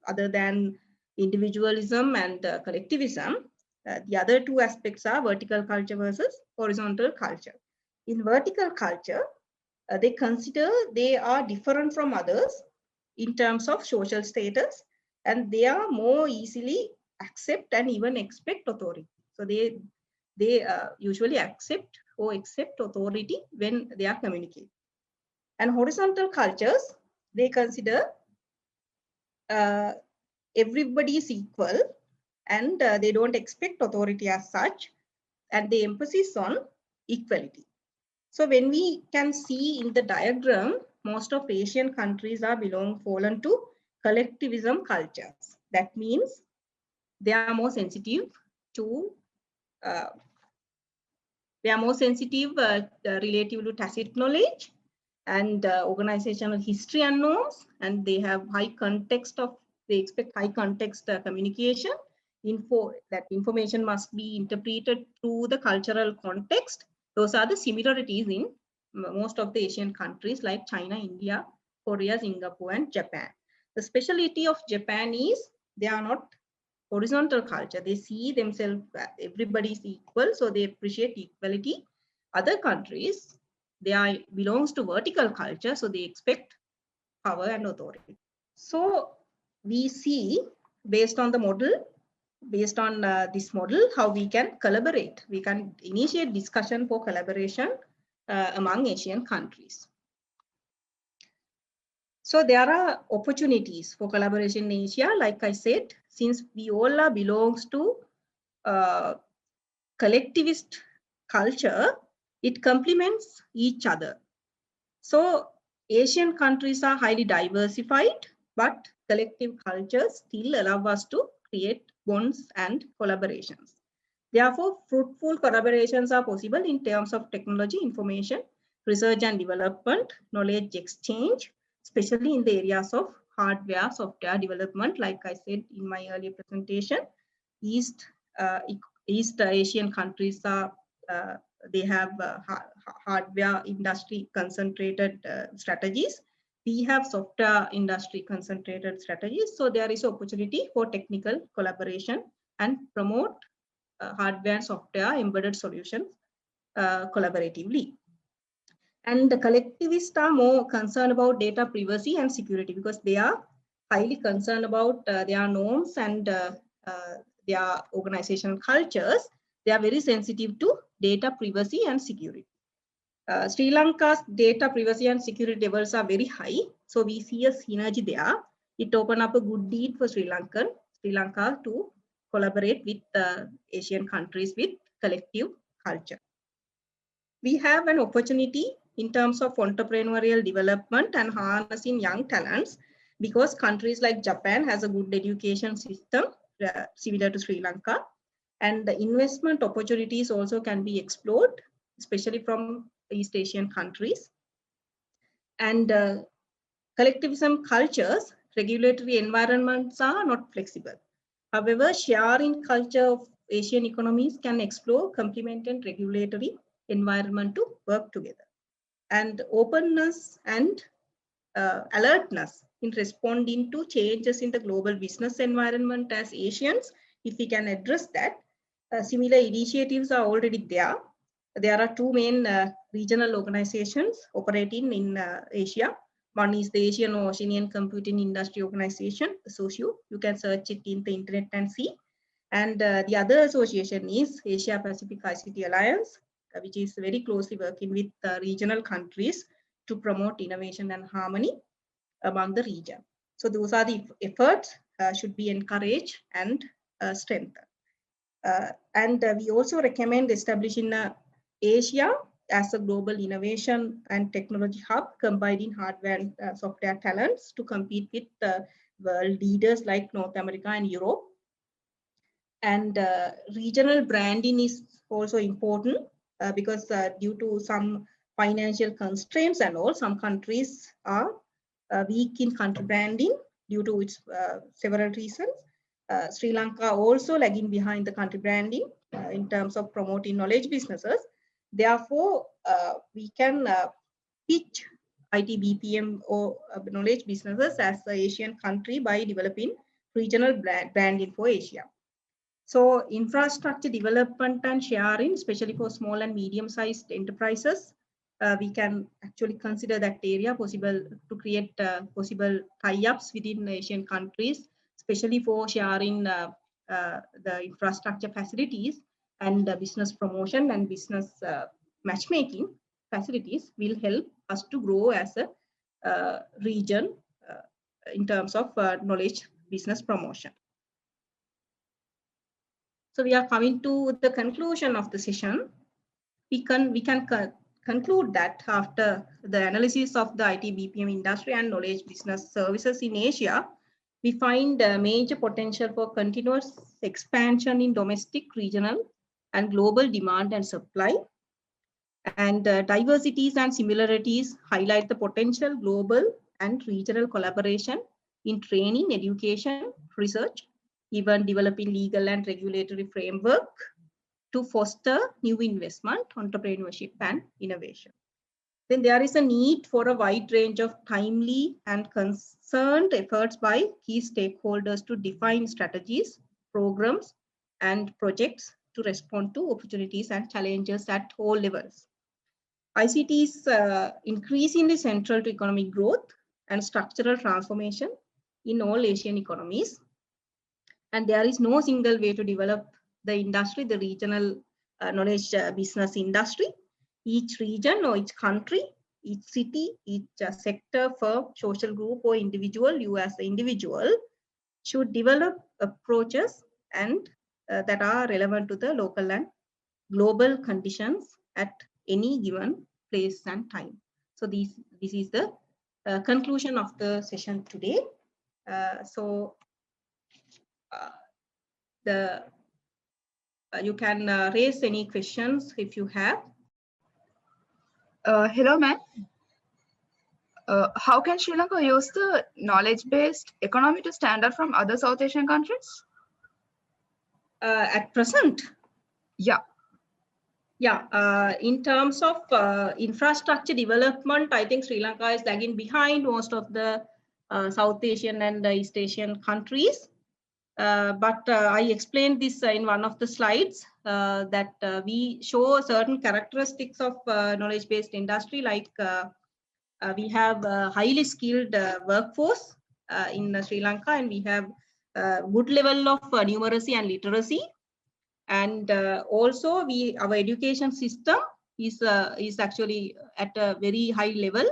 other than individualism and collectivism. The other two aspects are vertical culture versus horizontal culture. In vertical culture, they consider they are different from others in terms of social status, and they are more easily accept and even expect authority. So they usually accept or accept authority when they are communicating. And horizontal cultures, they consider everybody is equal, and they don't expect authority as such, and they emphasis on equality. So when we can see in the diagram, most of Asian countries are fallen to collectivism cultures. That means they are more sensitive to uh, relative to tacit knowledge and organizational history and norms, and they have high context of They expect high context communication. That information must be interpreted through the cultural context. Those are the similarities in most of the Asian countries like China, India, Korea, Singapore, and Japan. The specialty of Japan is they are not horizontal culture. They see themselves, everybody is equal, so they appreciate equality. Other countries, belongs to vertical culture, so they expect power and authority. So we see based on the model, based on this model, how we can collaborate. We can initiate discussion for collaboration among Asian countries. So there are opportunities for collaboration in Asia. Like I said, since we all belongs to collectivist culture, it complements each other. So Asian countries are highly diversified, but collective cultures still allow us to create bonds and collaborations. Therefore, fruitful collaborations are possible in terms of technology, information, research and development, knowledge exchange, especially in the areas of hardware, software development. Like I said in my earlier presentation, East Asian countries are they have hardware industry concentrated strategies. We have software industry concentrated strategies. So there is opportunity for technical collaboration and promote hardware and software embedded solutions collaboratively. And the collectivists are more concerned about data privacy and security because they are highly concerned about their norms and their organizational cultures. They are very sensitive to data privacy and security. Sri Lanka's data privacy and security levels are very high. So we see a synergy there. It opened up a good deal for Sri Lanka to collaborate with Asian countries with collective culture. We have an opportunity in terms of entrepreneurial development and harnessing young talents because countries like Japan has a good education system similar to Sri Lanka, and the investment opportunities also can be explored, especially from East Asian countries. And collectivism cultures, regulatory environments are not flexible. However, sharing culture of Asian economies can explore complementary regulatory environment to work together. And openness and alertness in responding to changes in the global business environment as Asians, if we can address that, similar initiatives are already there. There are two main regional organizations operating in Asia. One is the Asian Oceanian Computing Industry Organization, SOCIU. You can search it in the internet and see. And the other association is Asia Pacific ICT Alliance, which is very closely working with regional countries to promote innovation and harmony among the region. So those are the efforts should be encouraged and strengthened. And we also recommend establishing Asia as a global innovation and technology hub, combining hardware and software talents to compete with world leaders like North America and Europe. And regional branding is also important because due to some financial constraints and all, some countries are weak in country branding due to its several reasons. Sri Lanka also lagging behind the country branding in terms of promoting knowledge businesses. Therefore, we can pitch IT BPM or knowledge businesses as an Asian country by developing regional branding for Asia. So infrastructure development and sharing, especially for small and medium-sized enterprises, we can actually consider that area possible to create possible tie-ups within Asian countries, especially for sharing the infrastructure facilities and business promotion and business matchmaking facilities will help us to grow as a region in terms of knowledge business promotion. So we are coming to the conclusion of the session. We can conclude that after the analysis of the IT BPM industry and knowledge business services in Asia, we find a major potential for continuous expansion in domestic, regional, and global demand and supply. And diversities and similarities highlight the potential global and regional collaboration in training, education, research, even developing legal and regulatory framework to foster new investment, entrepreneurship, and innovation. Then there is a need for a wide range of timely and concerned efforts by key stakeholders to define strategies, programs, and projects to respond to opportunities and challenges at all levels. ICT is increasingly central to economic growth and structural transformation in all Asian economies. And there is no single way to develop the industry, the regional knowledge business industry. Each region or each country, each city, each sector, firm, social group, or individual, you as the individual, should develop approaches and that are relevant to the local and global conditions at any given place and time. So this is the conclusion of the session today. So you can raise any questions if you have. Hello, ma'am. How can Sri Lanka use the knowledge-based economy to stand out from other South Asian countries? At present? Yeah. Yeah, in terms of infrastructure development, I think Sri Lanka is lagging behind most of the South Asian and East Asian countries. But I explained this in one of the slides that we show certain characteristics of knowledge-based industry, like we have a highly skilled workforce in Sri Lanka, and we have good level of numeracy and literacy. And also our education system is actually at a very high level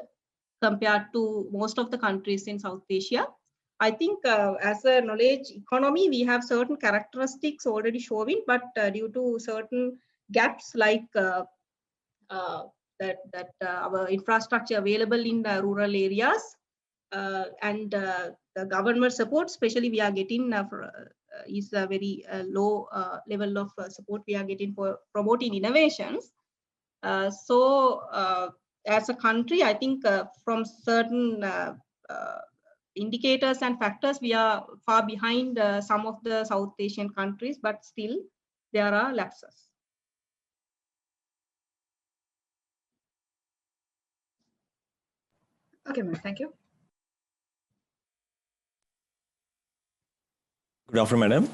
compared to most of the countries in South Asia. I think as a knowledge economy, we have certain characteristics already showing, but due to certain gaps like that our infrastructure available in the rural areas and the government support, especially we are getting is a very low level of support we are getting for promoting innovations. So as a country, I think from certain indicators and factors, we are far behind some of the South Asian countries, but still there are lapses. Okay, ma'am. Thank you. Good afternoon, madam.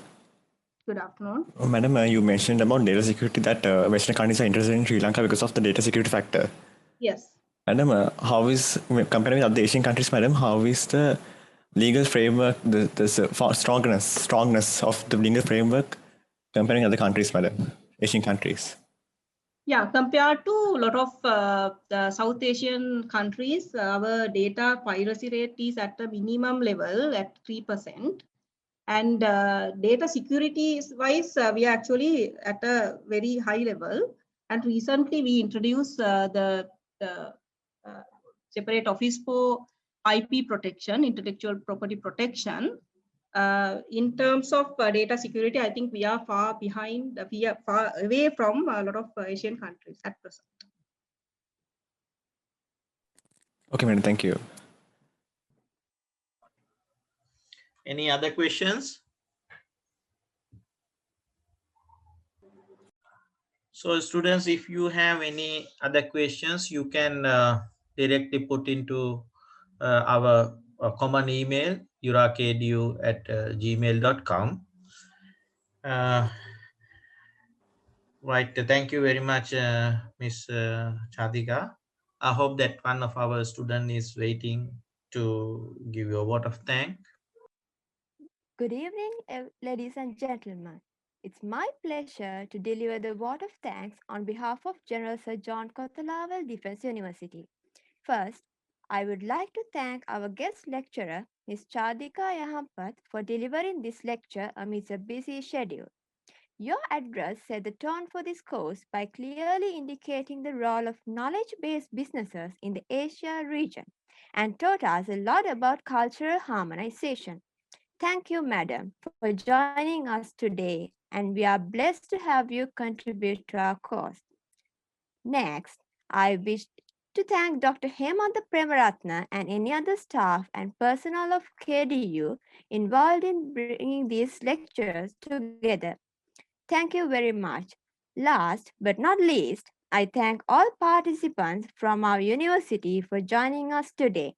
Good afternoon. Madam, you mentioned about data security that Western countries are interested in Sri Lanka because of the data security factor. Yes. Madam, how is, comparing with other Asian countries, madam, how is the legal framework, the strongness of the legal framework comparing other countries, madam, Asian countries? Yeah, compared to a lot of the South Asian countries, our data piracy rate is at a minimum level at 3%. And data security wise, we are actually at a very high level. And recently we introduced the separate office for IP protection, intellectual property protection. In terms of data security, I think we are far behind, we are far away from a lot of Asian countries at present. Okay, madam, thank you. Any other questions? So students, if you have any other questions, you can directly put into our common email, urakedu@gmail.com. Right, thank you very much, Miss Chadika. I hope that one of our students is waiting to give you a vote of thanks. Good evening, ladies and gentlemen. It's my pleasure to deliver the vote of thanks on behalf of General Sir John Kothalawal Defence University. First, I would like to thank our guest lecturer, Ms. Chadika Yahampath, for delivering this lecture amidst a busy schedule. Your address set the tone for this course by clearly indicating the role of knowledge-based businesses in the Asia region and taught us a lot about cultural harmonization. Thank you, madam, for joining us today, and we are blessed to have you contribute to our course. Next, I wish to to thank Dr. Hemantha Premaratna and any other staff and personnel of KDU involved in bringing these lectures together. Thank you very much. Last but not least, I thank all participants from our university for joining us today.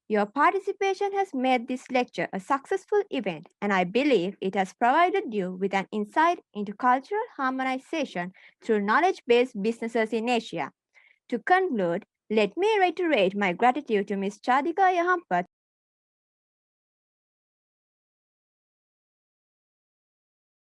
Your participation has made this lecture a successful event, and I believe it has provided you with an insight into cultural harmonization through knowledge-based businesses in Asia. To conclude, let me reiterate my gratitude to Ms. Chadika Yahampath